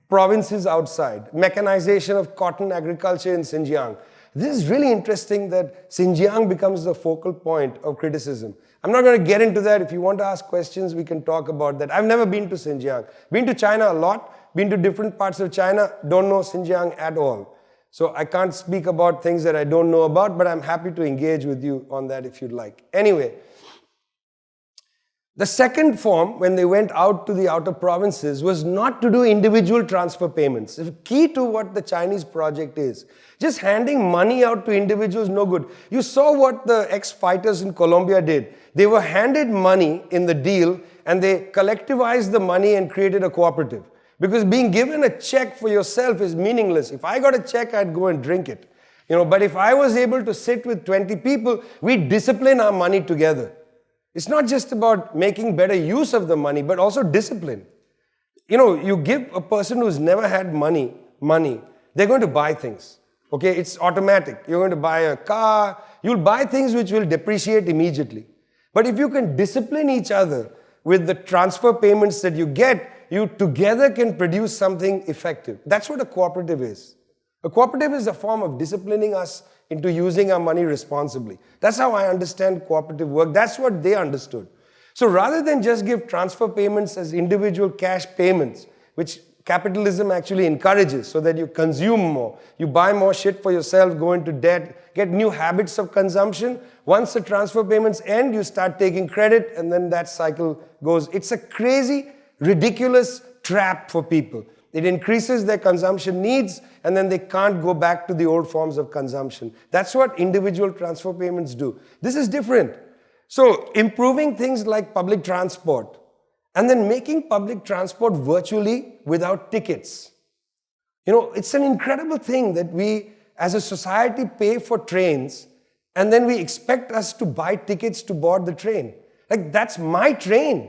provinces outside. Mechanization of cotton agriculture in Xinjiang. This is really interesting that Xinjiang becomes the focal point of criticism. I'm not going to get into that. If you want to ask questions, we can talk about that. I've never been to Xinjiang. Been to China a lot. Been to different parts of China. Don't know Xinjiang at all. So I can't speak about things that I don't know about, but I'm happy to engage with you on that if you'd like. Anyway, the second form, when they went out to the outer provinces, was not to do individual transfer payments. The key to what the Chinese project is. Just handing money out to individuals, no good. You saw what the ex-fighters in Colombia did. They were handed money in the deal, and they collectivized the money and created a cooperative. Because being given a check for yourself is meaningless. If I got a check, I'd go and drink it. But if I was able to sit with 20 people, we discipline our money together. It's not just about making better use of the money, but also discipline. You give a person who's never had money, they're going to buy things. Okay, it's automatic. You're going to buy a car, you'll buy things which will depreciate immediately. But if you can discipline each other with the transfer payments that you get, you together can produce something effective. That's what a cooperative is. A cooperative is a form of disciplining us into using our money responsibly. That's how I understand cooperative work. That's what they understood. So rather than just give transfer payments as individual cash payments, which capitalism actually encourages so that you consume more, you buy more shit for yourself, go into debt, get new habits of consumption. Once the transfer payments end, you start taking credit, and then that cycle goes. It's a crazy, ridiculous trap for people. It increases their consumption needs, and then they can't go back to the old forms of consumption. That's what individual transfer payments do. This is different. So improving things like public transport, and then making public transport virtually without tickets. It's an incredible thing that we as a society, pay for trains, and then we expect us to buy tickets to board the train. Like, that's my train.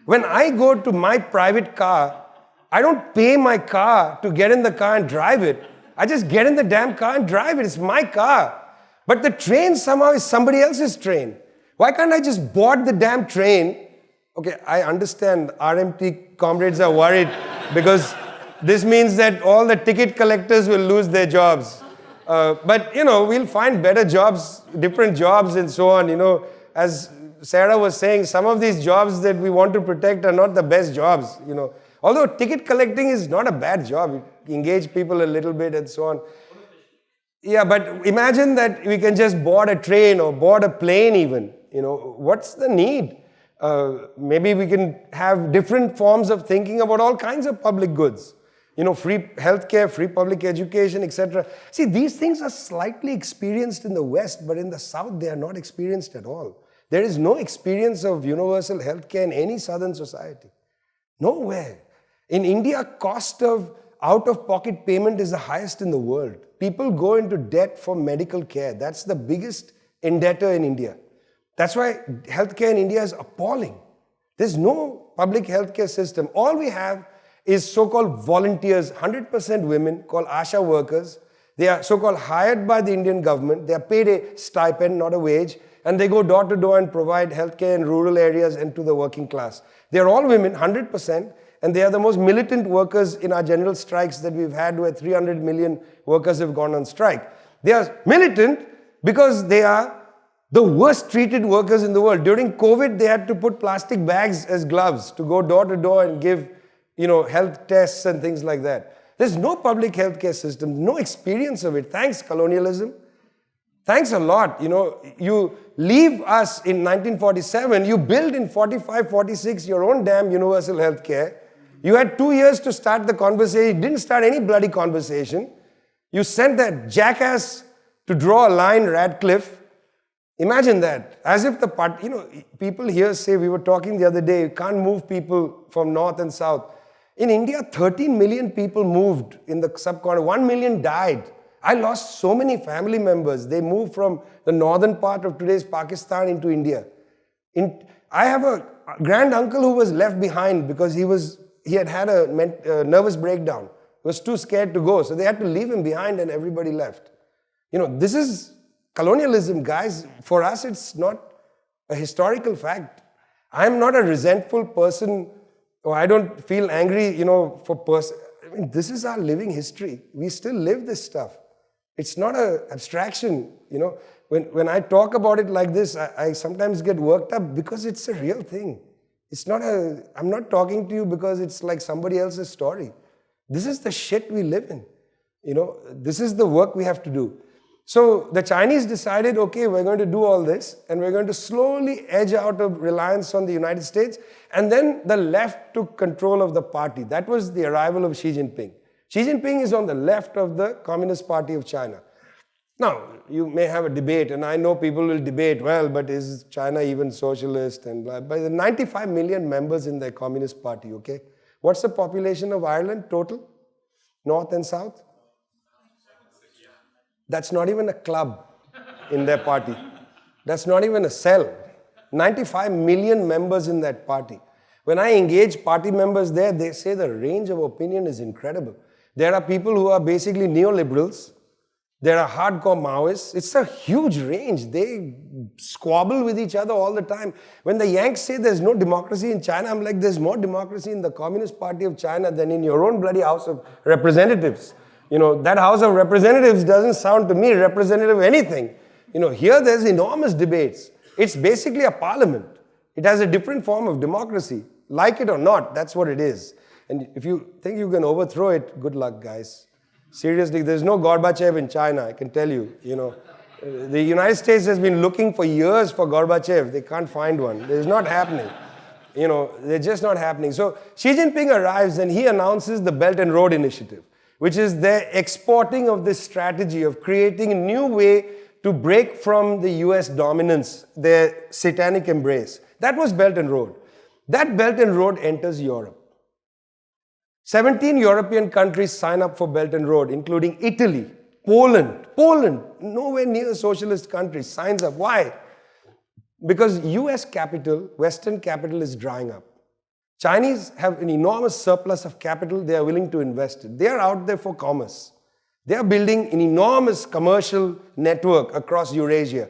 When I go to my private car, I don't pay my car to get in the car and drive it. I just get in the damn car and drive it. It's my car. But the train somehow is somebody else's train. Why can't I just board the damn train? Okay, I understand RMT comrades are worried because this means that all the ticket collectors will lose their jobs. But, we'll find better jobs, different jobs and so on. As Sarah was saying, some of these jobs that we want to protect are not the best jobs, Although ticket collecting is not a bad job. You engage people a little bit and so on. Yeah, but imagine that we can just board a train or board a plane even. What's the need? Maybe we can have different forms of thinking about all kinds of public goods. Free healthcare, free public education, etc. See, these things are slightly experienced in the West, but in the South, they are not experienced at all. There is no experience of universal healthcare in any southern society. Nowhere. In India, cost of out-of-pocket payment is the highest in the world. People go into debt for medical care. That's the biggest indebtor in India. That's why healthcare in India is appalling. There's no public healthcare system. All we have is so-called volunteers, 100% women, called Asha workers. They are so-called hired by the Indian government. They are paid a stipend, not a wage. And they go door to door and provide healthcare in rural areas and to the working class. They are all women, 100%. And they are the most militant workers in our general strikes that we've had, where 300 million workers have gone on strike. They are militant because they are the worst treated workers in the world. During COVID, they had to put plastic bags as gloves to go door to door and give, health tests and things like that. There's no public healthcare system, no experience of it. Thanks, colonialism. Thanks a lot. You leave us in 1947, you build in 45, 46 your own damn universal healthcare. You had 2 years to start the conversation. You didn't start any bloody conversation. You sent that jackass to draw a line, Radcliffe. Imagine that. As if the party, people here say, we were talking the other day, you can't move people from north and south. In India, 13 million people moved in the subcontinent. 1 million died. I lost so many family members. They moved from the northern part of today's Pakistan into India. I have a grand uncle who was left behind because he had had a nervous breakdown. He was too scared to go. So they had to leave him behind and everybody left. This is colonialism, guys. For us, it's not a historical fact. I'm not a resentful person, or I don't feel angry, this is our living history. We still live this stuff. It's not an abstraction, When I talk about it like this, I sometimes get worked up because it's a real thing. I'm not talking to you because it's like somebody else's story. This is the shit we live in. This is the work we have to do. So the Chinese decided, okay, we're going to do all this and we're going to slowly edge out of reliance on the United States. And then the left took control of the party. That was the arrival of Xi Jinping. Xi Jinping is on the left of the Communist Party of China. Now, you may have a debate, and I know people will debate, well, but is China even socialist? And blah, but there are 95 million members in the Communist Party, okay? What's the population of Ireland total? North and South? That's not even a club in their party. That's not even a cell. 95 million members in that party. When I engage party members there, they say the range of opinion is incredible. There are people who are basically neoliberals. There are hardcore Maoists. It's a huge range. They squabble with each other all the time. When the Yanks say there's no democracy in China, I'm like, there's more democracy in the Communist Party of China than in your own bloody House of Representatives. That House of Representatives doesn't sound to me representative of anything. Here there's enormous debates. It's basically a parliament. It has a different form of democracy. Like it or not, that's what it is. And if you think you can overthrow it, good luck, guys. Seriously, there's no Gorbachev in China, I can tell you. The United States has been looking for years for Gorbachev. They can't find one. It's not happening. They're just not happening. So Xi Jinping arrives and he announces the Belt and Road Initiative, which is their exporting of this strategy of creating a new way to break from the US dominance, their satanic embrace. That was Belt and Road. That Belt and Road enters Europe. 17 European countries sign up for Belt and Road, including Italy. Poland, nowhere near a socialist country, signs up. Why? Because US capital, Western capital is drying up. Chinese have an enormous surplus of capital they are willing to invest in. They are out there for commerce. They are building an enormous commercial network across Eurasia.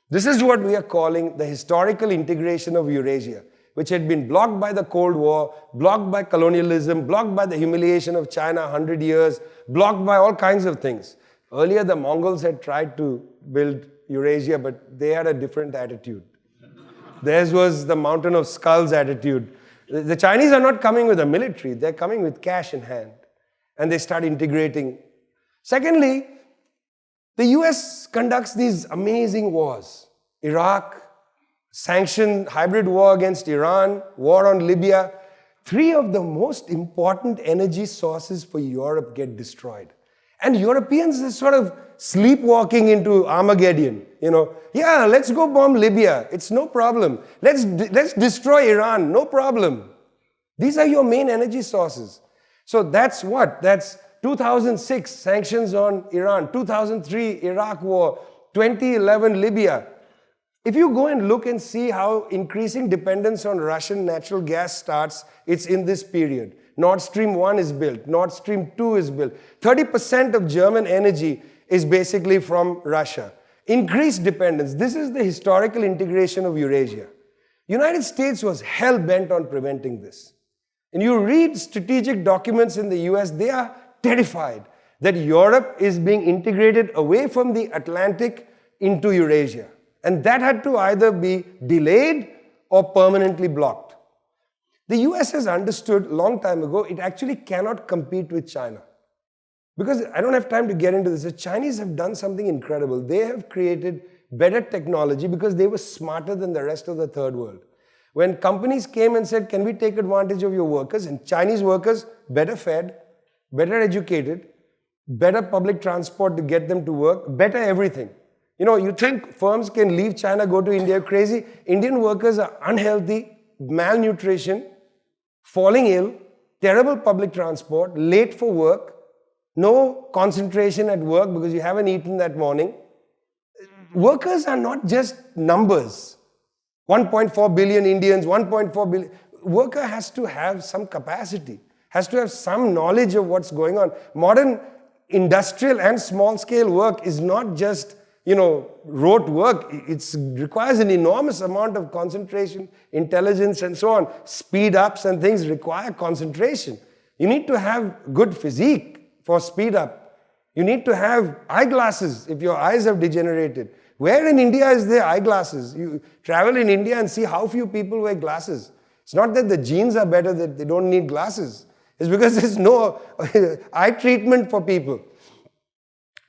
This is what we are calling the historical integration of Eurasia, which had been blocked by the Cold War, blocked by colonialism, blocked by the humiliation of China 100 years, blocked by all kinds of things. Earlier, the Mongols had tried to build Eurasia, but they had a different attitude. Theirs was the mountain of skulls attitude. The Chinese are not coming with a military, they're coming with cash in hand. And they start integrating. Secondly, the US conducts these amazing wars. Iraq, sanctioned hybrid war against Iran, war on Libya. 3 of the most important energy sources for Europe get destroyed. And Europeans are sort of sleepwalking into Armageddon. Yeah, let's go bomb Libya. It's no problem. Let's destroy Iran. No problem. These are your main energy sources. So that's what? That's 2006, sanctions on Iran. 2003, Iraq war. 2011, Libya. If you go and look and see how increasing dependence on Russian natural gas starts, it's in this period. Nord Stream 1 is built. Nord Stream 2 is built. 30% of German energy is basically from Russia. Increased dependence. This is the historical integration of Eurasia. United States was hell-bent on preventing this. And you read strategic documents in the US, they are terrified that Europe is being integrated away from the Atlantic into Eurasia. And that had to either be delayed or permanently blocked. The US has understood a long time ago it actually cannot compete with China. Because I don't have time to get into this. The Chinese have done something incredible. They have created better technology because they were smarter than the rest of the third world. When companies came and said, can we take advantage of your workers? And Chinese workers, better fed, better educated, better public transport to get them to work, better everything. You think firms can leave China, go to India, crazy? Indian workers are unhealthy, malnutrition, falling ill, terrible public transport, late for work, no concentration at work because you haven't eaten that morning. Workers are not just numbers. 1.4 billion Indians, 1.4 billion. Worker has to have some capacity, has to have some knowledge of what's going on. Modern industrial and small-scale work is not just rote work. It requires an enormous amount of concentration, intelligence, and so on. Speed ups and things require concentration. You need to have good physique for speed up. You need to have eyeglasses if your eyes have degenerated. Where in India is there eyeglasses? You travel in India and see how few people wear glasses. It's not that the genes are better, that they don't need glasses. It's because there's no eye treatment for people.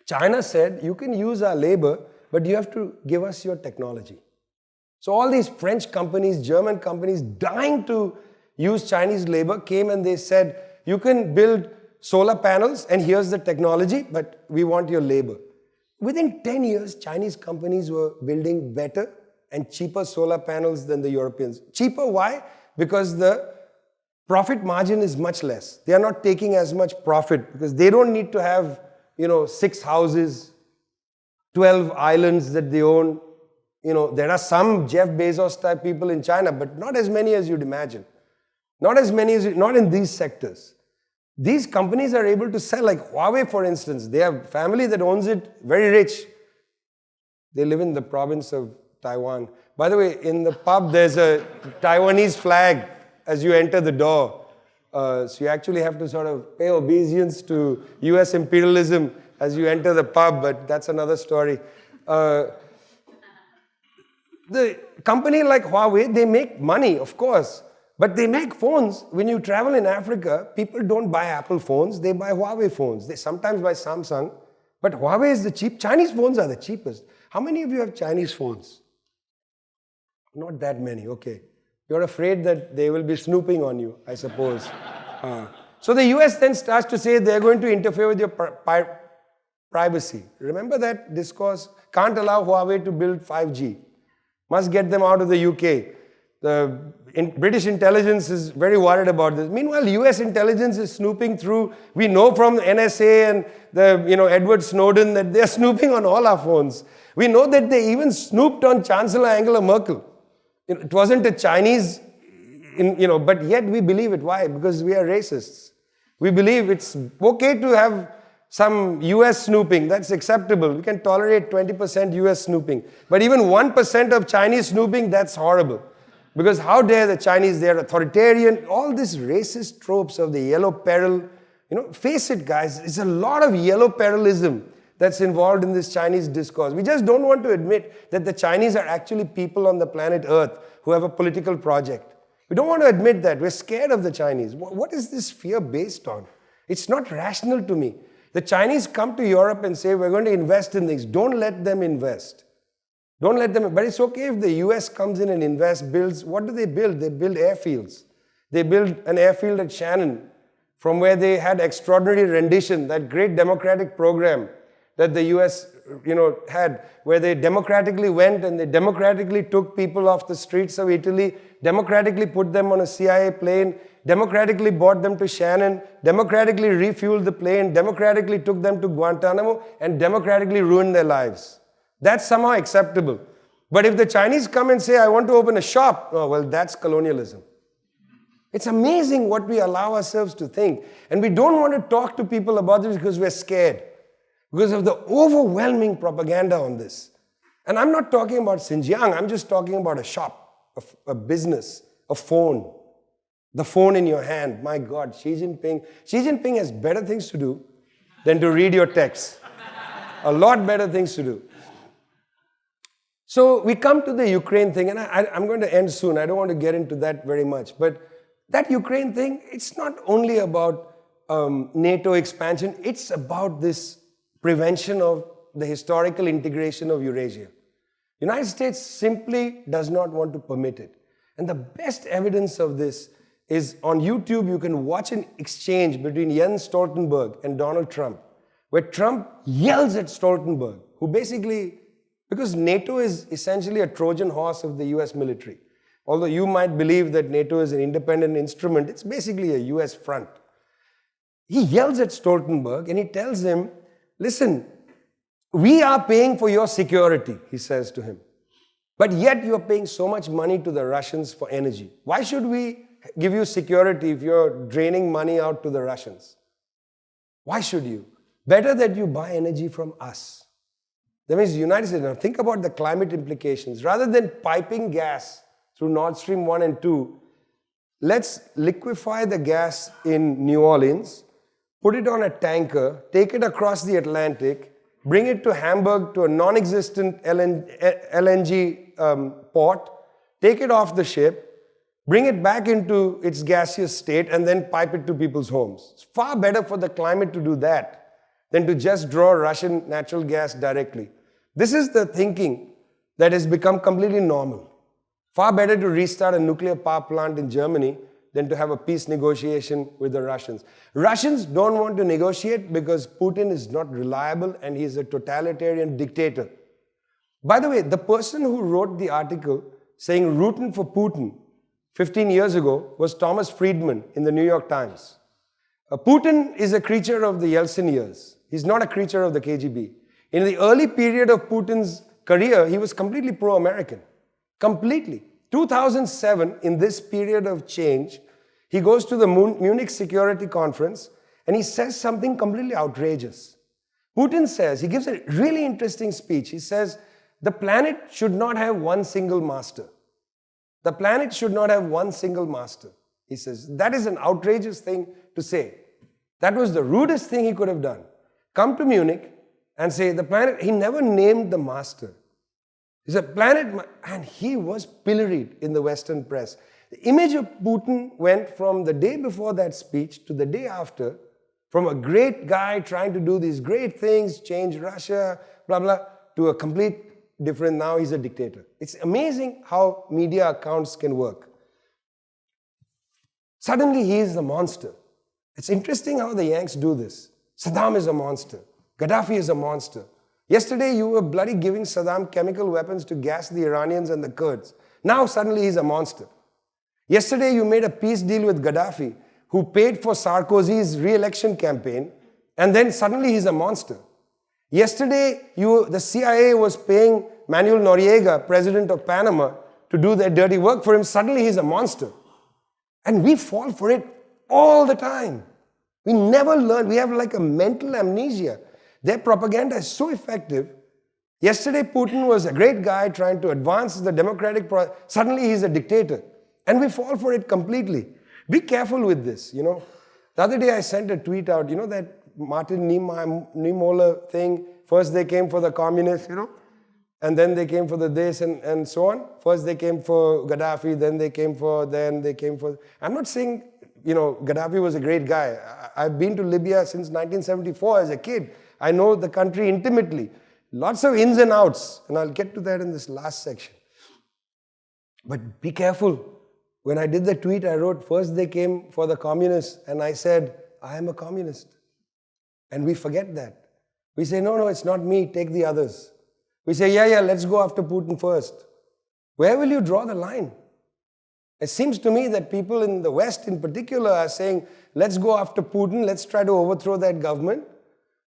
China said, you can use our labor, but you have to give us your technology. So all these French companies, German companies, dying to use Chinese labor, came and they said, you can build solar panels and here's the technology, but we want your labor. Within 10 years, Chinese companies were building better and cheaper solar panels than the Europeans. Cheaper, why? Because the profit margin is much less. They are not taking as much profit because they don't need to have 6 houses, 12 islands that they own. There are some Jeff Bezos type people in China, but not as many as you'd imagine. Not in these sectors. These companies are able to sell, like Huawei, for instance. They have family that owns it, very rich. They live in the province of Taiwan. By the way, in the pub, there's a Taiwanese flag as you enter the door. So you actually have to sort of pay obeisance to US imperialism as you enter the pub, but that's another story. The company like Huawei, they make money, of course, but they make phones. When you travel in Africa, people don't buy Apple phones, they buy Huawei phones. They sometimes buy Samsung, but Huawei is the cheap. Chinese phones are the cheapest. How many of you have Chinese phones? Not that many, okay. You're afraid that they will be snooping on you, I suppose. So the US then starts to say they're going to interfere with your privacy. Remember that discourse? Can't allow Huawei to build 5G. Must get them out of the UK. British intelligence is very worried about this. Meanwhile, US intelligence is snooping through. We know from NSA and Edward Snowden that they're snooping on all our phones. We know that they even snooped on Chancellor Angela Merkel. It wasn't a Chinese, but yet we believe it. Why? Because we are racists. We believe it's okay to have some US snooping. That's acceptable. We can tolerate 20% US snooping. But even 1% of Chinese snooping, that's horrible. Because how dare the Chinese, they're authoritarian, all these racist tropes of the yellow peril. Face it, guys, it's a lot of yellow perilism that's involved in this Chinese discourse. We just don't want to admit that the Chinese are actually people on the planet Earth who have a political project. We don't want to admit that. We're scared of the Chinese. What is this fear based on? It's not rational to me. The Chinese come to Europe and say, we're going to invest in things. Don't let them invest. Don't let them, but it's okay if the US comes in and invests, builds. What do they build? They build airfields. They build an airfield at Shannon, from where they had extraordinary rendition, that great democratic program that the US had, where they democratically went and they democratically took people off the streets of Italy, democratically put them on a CIA plane, democratically brought them to Shannon, democratically refueled the plane, democratically took them to Guantanamo, and democratically ruined their lives. That's somehow acceptable. But if the Chinese come and say, I want to open a shop, oh, well, that's colonialism. It's amazing what we allow ourselves to think. And we don't want to talk to people about this because we're scared. Because of the overwhelming propaganda on this. And I'm not talking about Xinjiang, I'm just talking about a shop, a business, a phone. The phone in your hand. My God, Xi Jinping has better things to do than to read your texts. A lot better things to do. So we come to the Ukraine thing, and I'm going to end soon. I don't want to get into that very much. But that Ukraine thing, it's not only about NATO expansion, it's about this prevention of the historical integration of Eurasia. United States simply does not want to permit it. And the best evidence of this is on YouTube. You can watch an exchange between Jens Stoltenberg and Donald Trump, where Trump yells at Stoltenberg, who basically, because NATO is essentially a Trojan horse of the US military. Although you might believe that NATO is an independent instrument, it's basically a US front. He yells at Stoltenberg and he tells him, listen, we are paying for your security, he says to him. But yet you're paying so much money to the Russians for energy. Why should we give you security if you're draining money out to the Russians? Why should you? Better that you buy energy from us. That means the United States. Now think about the climate implications. Rather than piping gas through Nord Stream 1 and 2, let's liquefy the gas in New Orleans, put it on a tanker, take it across the Atlantic, bring it to Hamburg to a non-existent LNG port, take it off the ship, bring it back into its gaseous state, and then pipe it to people's homes. It's far better for the climate to do that than to just draw Russian natural gas directly. This is the thinking that has become completely normal. Far better to restart a nuclear power plant in Germany than to have a peace negotiation with the Russians. Russians don't want to negotiate because Putin is not reliable and he's a totalitarian dictator. By the way, the person who wrote the article saying rootin' for Putin 15 years ago was Thomas Friedman in the New York Times. Putin is a creature of the Yeltsin years. He's not a creature of the KGB. In the early period of Putin's career, he was completely pro-American. Completely. 2007, in this period of change, he goes to the Munich Security Conference and he says something completely outrageous. Putin says, he gives a really interesting speech. He says, the planet should not have one single master. The planet should not have one single master. He says, that is an outrageous thing to say. That was the rudest thing he could have done. Come to Munich and say, the planet, he never named the master. He said, planet, and he was pilloried in the Western press. The image of Putin went from the day before that speech to the day after, from a great guy trying to do these great things, change Russia, blah, blah, to a complete different, now he's a dictator. It's amazing how media accounts can work. Suddenly he is the monster. It's interesting how the Yanks do this. Saddam is a monster. Gaddafi is a monster. Yesterday you were bloody giving Saddam chemical weapons to gas the Iranians and the Kurds. Now suddenly he's a monster. Yesterday, you made a peace deal with Gaddafi, who paid for Sarkozy's re-election campaign, and then suddenly he's a monster. Yesterday, the CIA was paying Manuel Noriega, president of Panama, to do their dirty work for him. Suddenly, he's a monster. And we fall for it all the time. We never learn. We have like a mental amnesia. Their propaganda is so effective. Yesterday, Putin was a great guy trying to advance the democratic process. Suddenly, he's a dictator. And we fall for it completely. Be careful with this, The other day, I sent a tweet out, that Martin Niemöller thing. First, they came for the communists, and then they came for the this and so on. First, they came for Gaddafi, then they came for... I'm not saying, Gaddafi was a great guy. I've been to Libya since 1974 as a kid. I know the country intimately. Lots of ins and outs, and I'll get to that in this last section. But be careful. When I did the tweet, I wrote, first they came for the communists, and I said, I am a communist. And we forget that. We say, no, it's not me, take the others. We say, yeah, let's go after Putin first. Where will you draw the line? It seems to me that people in the West in particular are saying, let's go after Putin, let's try to overthrow that government.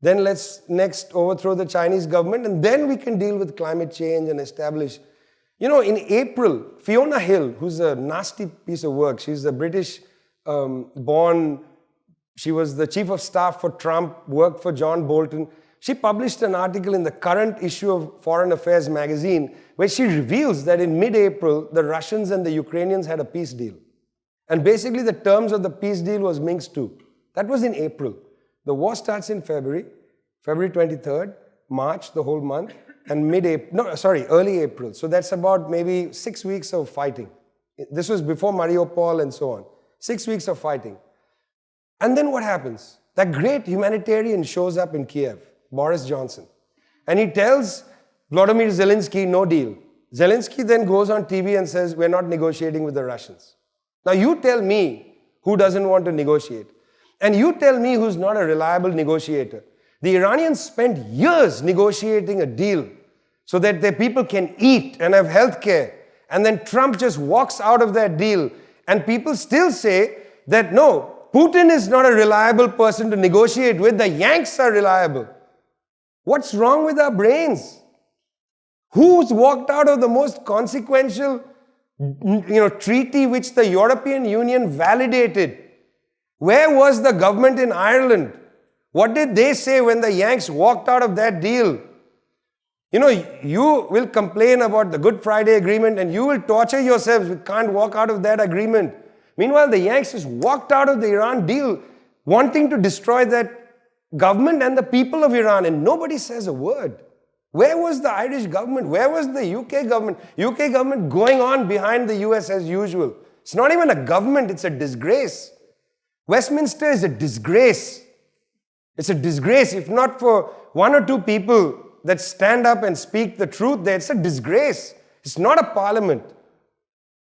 Then let's next overthrow the Chinese government, and then we can deal with climate change and establish. In April, Fiona Hill, who's a nasty piece of work, she's a British born, she was the chief of staff for Trump, worked for John Bolton. She published an article in the current issue of Foreign Affairs magazine where she reveals that in mid-April, the Russians and the Ukrainians had a peace deal. And basically the terms of the peace deal was Minsk II. That was in April. The war starts in February 23rd, March, the whole month, and early April. So that's about maybe 6 weeks of fighting. This was before Mariupol and so on. 6 weeks of fighting. And then what happens? That great humanitarian shows up in Kiev, Boris Johnson. And he tells Volodymyr Zelensky, no deal. Zelensky then goes on TV and says, we're not negotiating with the Russians. Now you tell me who doesn't want to negotiate. And you tell me who's not a reliable negotiator. The Iranians spent years negotiating a deal so that their people can eat and have health care. And then Trump just walks out of that deal. And people still say that no, Putin is not a reliable person to negotiate with. The Yanks are reliable. What's wrong with our brains? Who's walked out of the most consequential treaty which the European Union validated? Where was the government in Ireland? What did they say when the Yanks walked out of that deal? You will complain about the Good Friday Agreement and you will torture yourselves. We can't walk out of that agreement. Meanwhile, the Yanks just walked out of the Iran deal, wanting to destroy that government and the people of Iran, and nobody says a word. Where was the Irish government? Where was the UK government? UK government going on behind the US as usual. It's not even a government, it's a disgrace. Westminster is a disgrace. It's a disgrace. If not for one or two people that stand up and speak the truth there, it's a disgrace. It's not a parliament.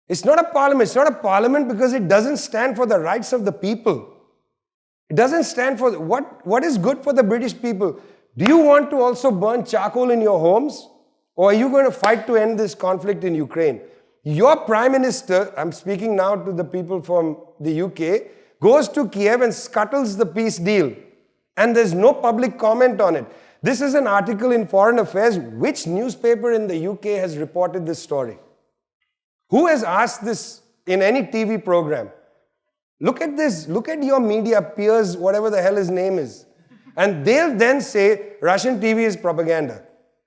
It's not a parliament. It's not a parliament because it doesn't stand for the rights of the people. It doesn't stand for what is good for the British people. Do you want to also burn charcoal in your homes? Or are you going to fight to end this conflict in Ukraine? Your Prime Minister, I'm speaking now to the people from the UK, goes to Kiev and scuttles the peace deal. And there's no public comment on it. This is an article in Foreign Affairs. Which newspaper in the UK has reported this story? Who has asked this in any TV program? Look at this. Look at your media peers, whatever the hell his name is. And they'll then say Russian TV is propaganda.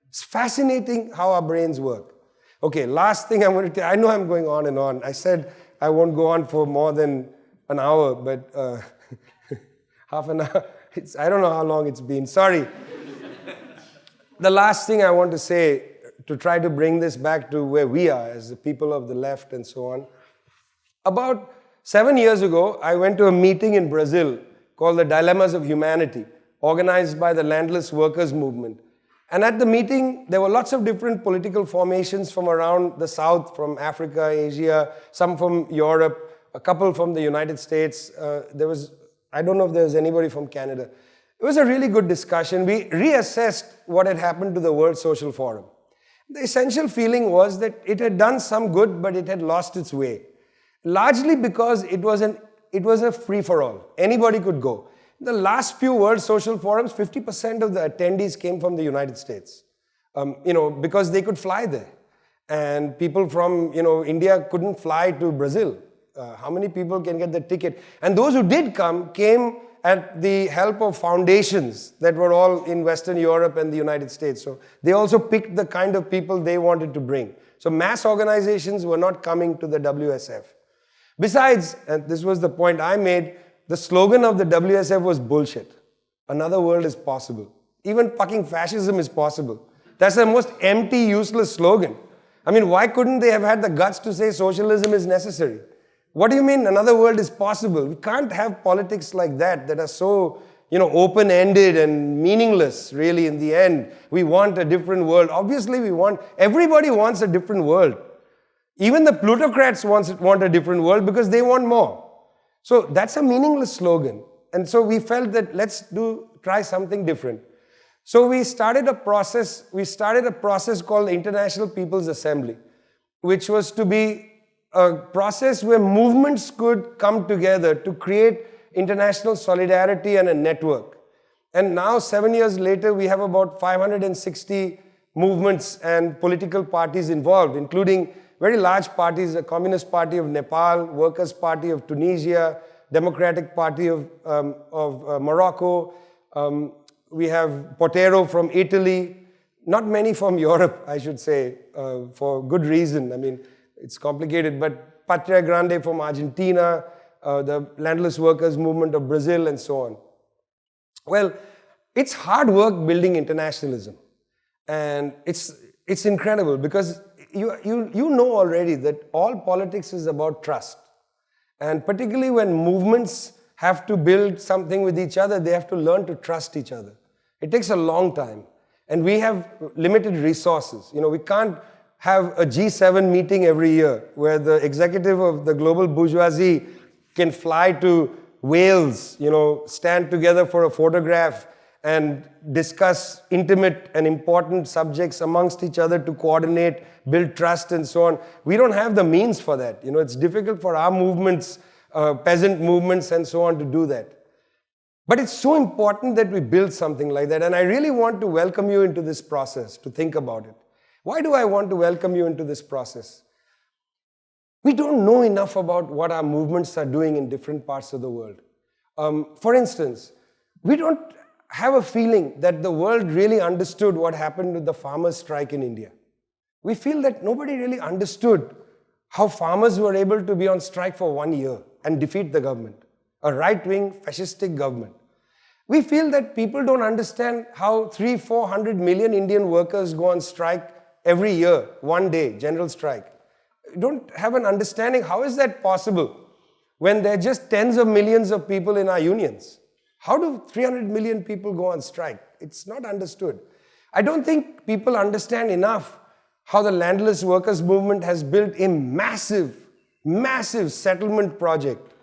It's fascinating how our brains work. Okay, last thing I'm going to tell. I know I'm going on and on. I said I won't go on for more than an hour, but half an hour. I don't know how long it's been. Sorry. The last thing I want to say, to try to bring this back to where we are as the people of the left and so on. About 7 years ago, I went to a meeting in Brazil called the Dilemmas of Humanity, organized by the Landless Workers Movement. And at the meeting, there were lots of different political formations from around the South, from Africa, Asia, some from Europe, a couple from the United States. I don't know if there was anybody from Canada. It was a really good discussion. We reassessed what had happened to the World Social Forum. The essential feeling was that it had done some good, but it had lost its way. largely because it was a free-for-all. Anybody could go. The last few World Social Forums, 50% of the attendees came from the United States, because they could fly there. And people from, India couldn't fly to Brazil. How many people can get the ticket? And those who did come came at the help of foundations that were all in Western Europe and the United States. So they also picked the kind of people they wanted to bring. So mass organizations were not coming to the WSF. Besides, and this was the point I made, the slogan of the WSF was bullshit. Another world is possible. Even fucking fascism is possible. That's the most empty, useless slogan. I mean, why couldn't they have had the guts to say socialism is necessary? What do you mean another world is possible? We can't have politics like that are so, open-ended and meaningless, really, in the end. We want a different world. Obviously, everybody wants a different world. Even the plutocrats want a different world because they want more. So that's a meaningless slogan. And so we felt that let's try something different. So we started a process called the International People's Assembly, which was to be a process where movements could come together to create international solidarity and a network. And now, 7 years later, we have about 560 movements and political parties involved, including very large parties, the Communist Party of Nepal, Workers' Party of Tunisia, Democratic Party of Morocco. We have Potero from Italy. Not many from Europe, I should say, for good reason. I mean, it's complicated, but Patria Grande from Argentina, the Landless Workers Movement of Brazil, and so on. Well, it's hard work building internationalism. And it's incredible because you know already that all politics is about trust. And particularly when movements have to build something with each other, they have to learn to trust each other. It takes a long time. And we have limited resources. We can't have a G7 meeting every year where the executive of the global bourgeoisie can fly to Wales, stand together for a photograph and discuss intimate and important subjects amongst each other to coordinate, build trust and so on. We don't have the means for that. It's difficult for our movements, peasant movements and so on to do that. But it's so important that we build something like that. And I really want to welcome you into this process, to think about it. Why do I want to welcome you into this process? We don't know enough about what our movements are doing in different parts of the world. For instance, we don't have a feeling that the world really understood what happened with the farmers' strike in India. We feel that nobody really understood how farmers were able to be on strike for 1 year and defeat the government, a right-wing fascistic government. We feel that people don't understand how 300-400 million Indian workers go on strike every year, 1 day, general strike. Don't have an understanding, how is that possible when there are just tens of millions of people in our unions? How do 300 million people go on strike? It's not understood. I don't think people understand enough how the landless workers movement has built a massive, massive settlement project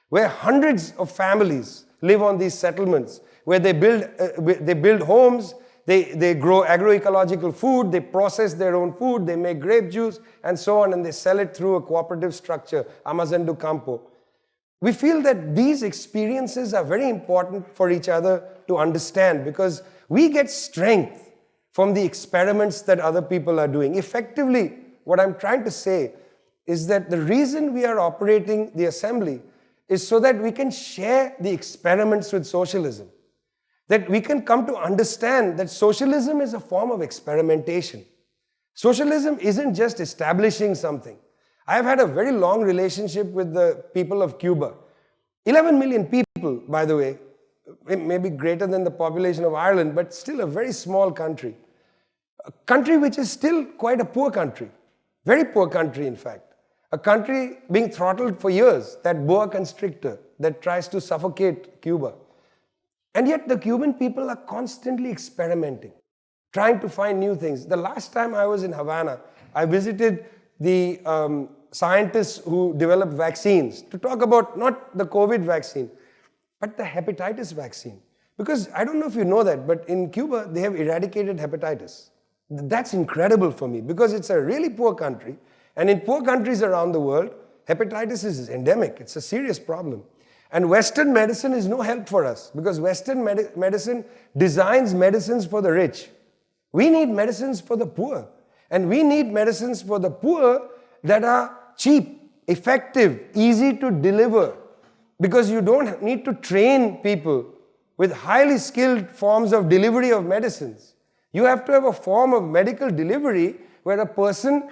where hundreds of families live on these settlements, where they build homes, they grow agroecological food, they process their own food, they make grape juice and so on, and they sell it through a cooperative structure, Armazém do Campo. We feel that these experiences are very important for each other to understand because we get strength from the experiments that other people are doing. Effectively, what I'm trying to say is that the reason we are operating the assembly is so that we can share the experiments with socialism. That we can come to understand that socialism is a form of experimentation. Socialism isn't just establishing something. I have had a very long relationship with the people of Cuba. 11 million people, by the way, maybe greater than the population of Ireland, but still a very small country. A country which is still quite a poor country. Very poor country, in fact. A country being throttled for years, that Boa Constrictor that tries to suffocate Cuba. And yet the Cuban people are constantly experimenting, trying to find new things. The last time I was in Havana, I visited the scientists who developed vaccines to talk about not the COVID vaccine, but the hepatitis vaccine. Because I don't know if you know that, but in Cuba, they have eradicated hepatitis. That's incredible for me because it's a really poor country. And in poor countries around the world, Hepatitis is endemic. It's a serious problem. And Western medicine is no help for us because Western medicine designs medicines for the rich. We need medicines for the poor. And we need medicines for the poor that are cheap, effective, easy to deliver. Because you don't need to train people with highly skilled forms of delivery of medicines. You have to have a form of medical delivery where a person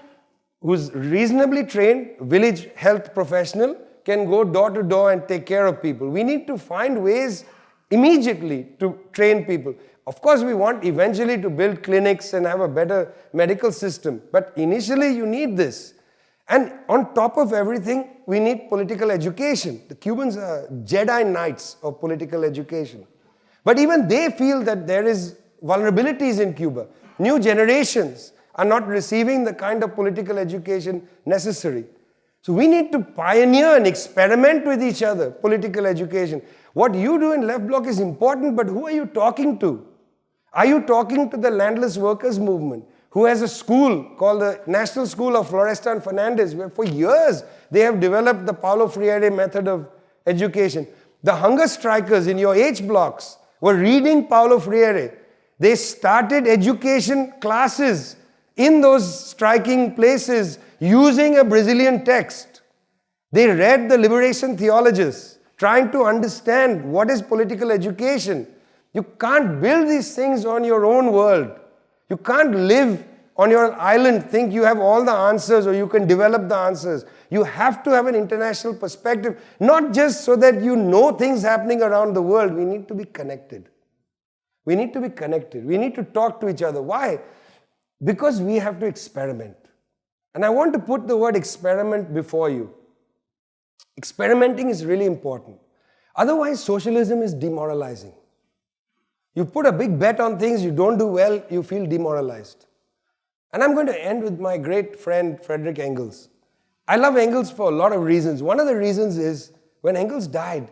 who's reasonably trained, village health professional, can go door to door and take care of people. We need to find ways immediately to train people. Of course, we want eventually to build clinics and have a better medical system. But initially, you need this. And on top of everything, we need political education. The Cubans are Jedi Knights of political education. But even they feel that there is vulnerabilities in Cuba. New generations are not receiving the kind of political education necessary. So we need to pioneer and experiment with each other, political education. What you do in Left Bloc is important, but who are you talking to? Are you talking to the landless workers movement, who has a school called the National School of Floresta and Fernandez, where for years they have developed the Paulo Freire method of education. The hunger strikers in your H blocks were reading Paulo Freire. They started education classes in those striking places using a Brazilian text. They read the liberation theologists, trying to understand what is political education. You can't build these things on your own world. You can't live on your island, think you have all the answers or you can develop the answers. You have to have an international perspective, not just so that you know things happening around the world. We need to be connected. We need to be connected. We need to talk to each other. Why? Because we have to experiment. And I want to put the word experiment before you. Experimenting is really important. Otherwise, socialism is demoralizing. You put a big bet on things, you don't do well, you feel demoralized. And I'm going to end with my great friend, Friedrich Engels. I love Engels for a lot of reasons. One of the reasons is, when Engels died,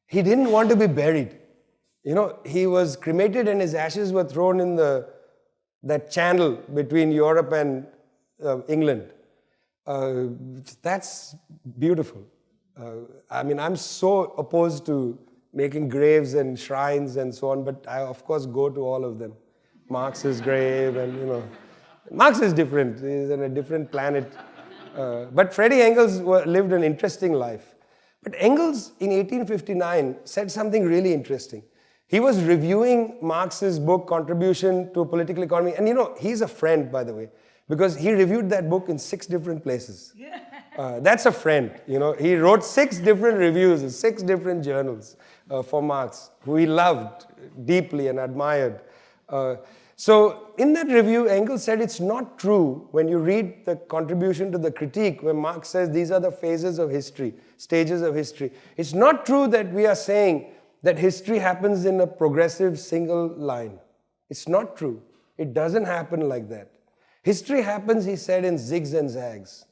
he didn't want to be buried. You know, he was cremated and his ashes were thrown in that channel between Europe and England. That's beautiful. I mean, I'm so opposed to making graves and shrines and so on, but I, of course, go to all of them. Marx's grave and, you know. Marx is different. He's on a different planet. But Freddie Engels lived an interesting life. But Engels, in 1859, said something really interesting. He was reviewing Marx's book, Contribution to Political Economy. And, you know, he's a friend, by the way, because he reviewed that book in 6 different places. That's a friend, you know. He wrote 6 different reviews in 6 different journals for Marx, who he loved deeply and admired. So in that review, Engels said it's not true when you read the contribution to the critique, where Marx says these are the phases of history, stages of history. It's not true that we are saying that history happens in a progressive single line. It's not true. It doesn't happen like that. History happens, he said, in zigs and zags.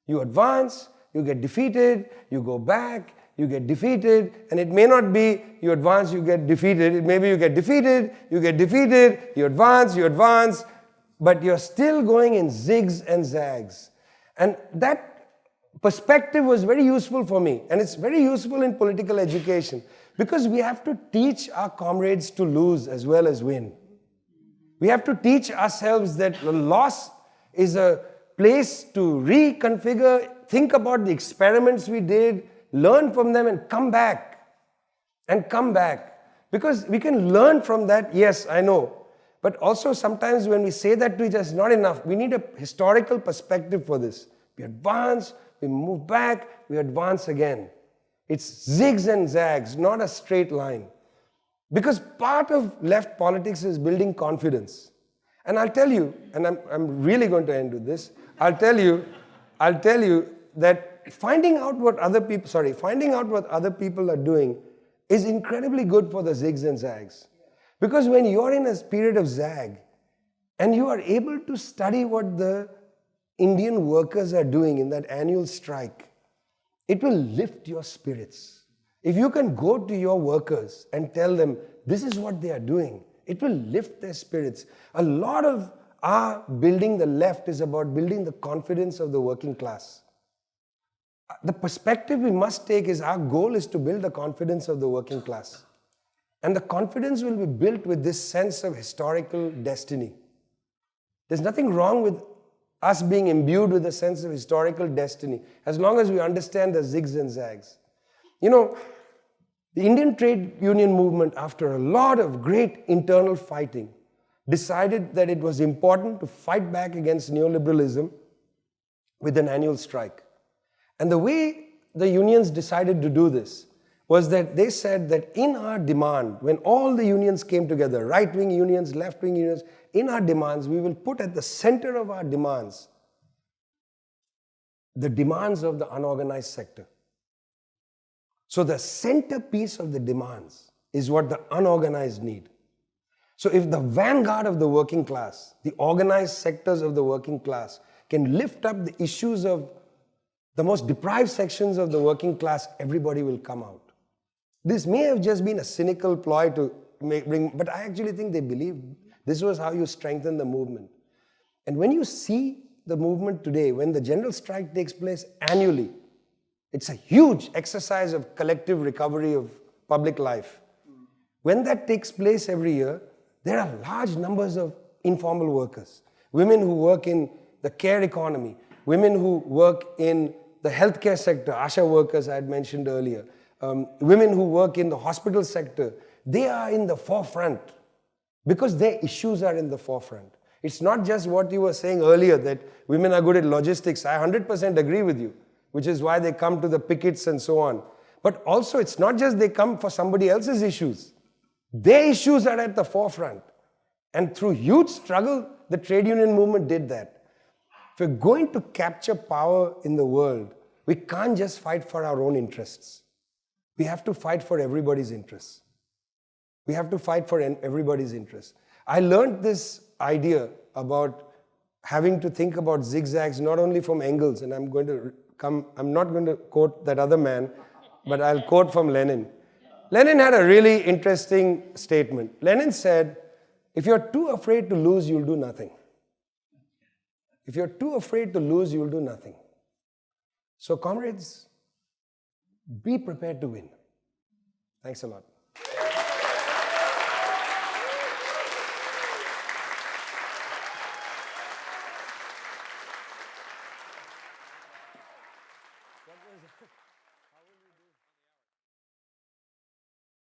You advance, you get defeated, you go back, you get defeated, and it may not be you advance, you get defeated. It may be you get defeated, you advance, but you're still going in zigs and zags. And that perspective was very useful for me, and it's very useful in political education, because we have to teach our comrades to lose as well as win. We have to teach ourselves that the loss is a place to reconfigure, think about the experiments we did, learn from them and come back. Because we can learn from that, yes, I know. But also sometimes when we say that to each other, it's not enough. We need a historical perspective for this. We advance, we move back, we advance again. It's zigs and zags, not a straight line. Because part of left politics is building confidence. And I'll tell you, and I'm really going to end with this, I'll tell you that finding out what other people are doing is incredibly good for the zigs and zags. Because when you're in a period of zag, and you are able to study what the Indian workers are doing in that annual strike, it will lift your spirits. If you can go to your workers and tell them, this is what they are doing, it will lift their spirits. A lot of our building the left is about building the confidence of the working class. the perspective we must take is our goal is to build the confidence of the working class. And the confidence will be built with this sense of historical destiny. There's nothing wrong with us being imbued with a sense of historical destiny, as long as we understand the zigs and zags. You know, the Indian trade union movement, after a lot of great internal fighting, decided that it was important to fight back against neoliberalism with an annual strike. And the way the unions decided to do this was that they said that in our demand, when all the unions came together, right-wing unions, left-wing unions, in our demands, we will put at the center of our demands the demands of the unorganized sector. So the centerpiece of the demands is what the unorganized need. So if the vanguard of the working class, the organized sectors of the working class, can lift up the issues of the most deprived sections of the working class, everybody will come out. This may have just been a cynical ploy to bring, but I actually think they believed this was how you strengthen the movement. And when you see the movement today, when the general strike takes place annually, it's a huge exercise of collective recovery of public life. When that takes place every year, there are large numbers of informal workers, women who work in the care economy, women who work in the healthcare sector, ASHA workers I had mentioned earlier, women who work in the hospital sector. They are in the forefront because their issues are in the forefront. It's not just what you were saying earlier, that women are good at logistics. I 100% agree with you, which is why they come to the pickets and so on. But also, it's not just they come for somebody else's issues. Their issues are at the forefront. And through huge struggle, the trade union movement did that. If we're going to capture power in the world, we can't just fight for our own interests. We have to fight for everybody's interests. We have to fight for everybody's interests. I learned this idea about having to think about zigzags not only from Engels, and I'm not going to quote that other man, but I'll quote from Lenin. Lenin had a really interesting statement. Lenin said, if you're too afraid to lose, you'll do nothing. If you're too afraid to lose, you'll do nothing. So comrades, be prepared to win. Thanks a lot.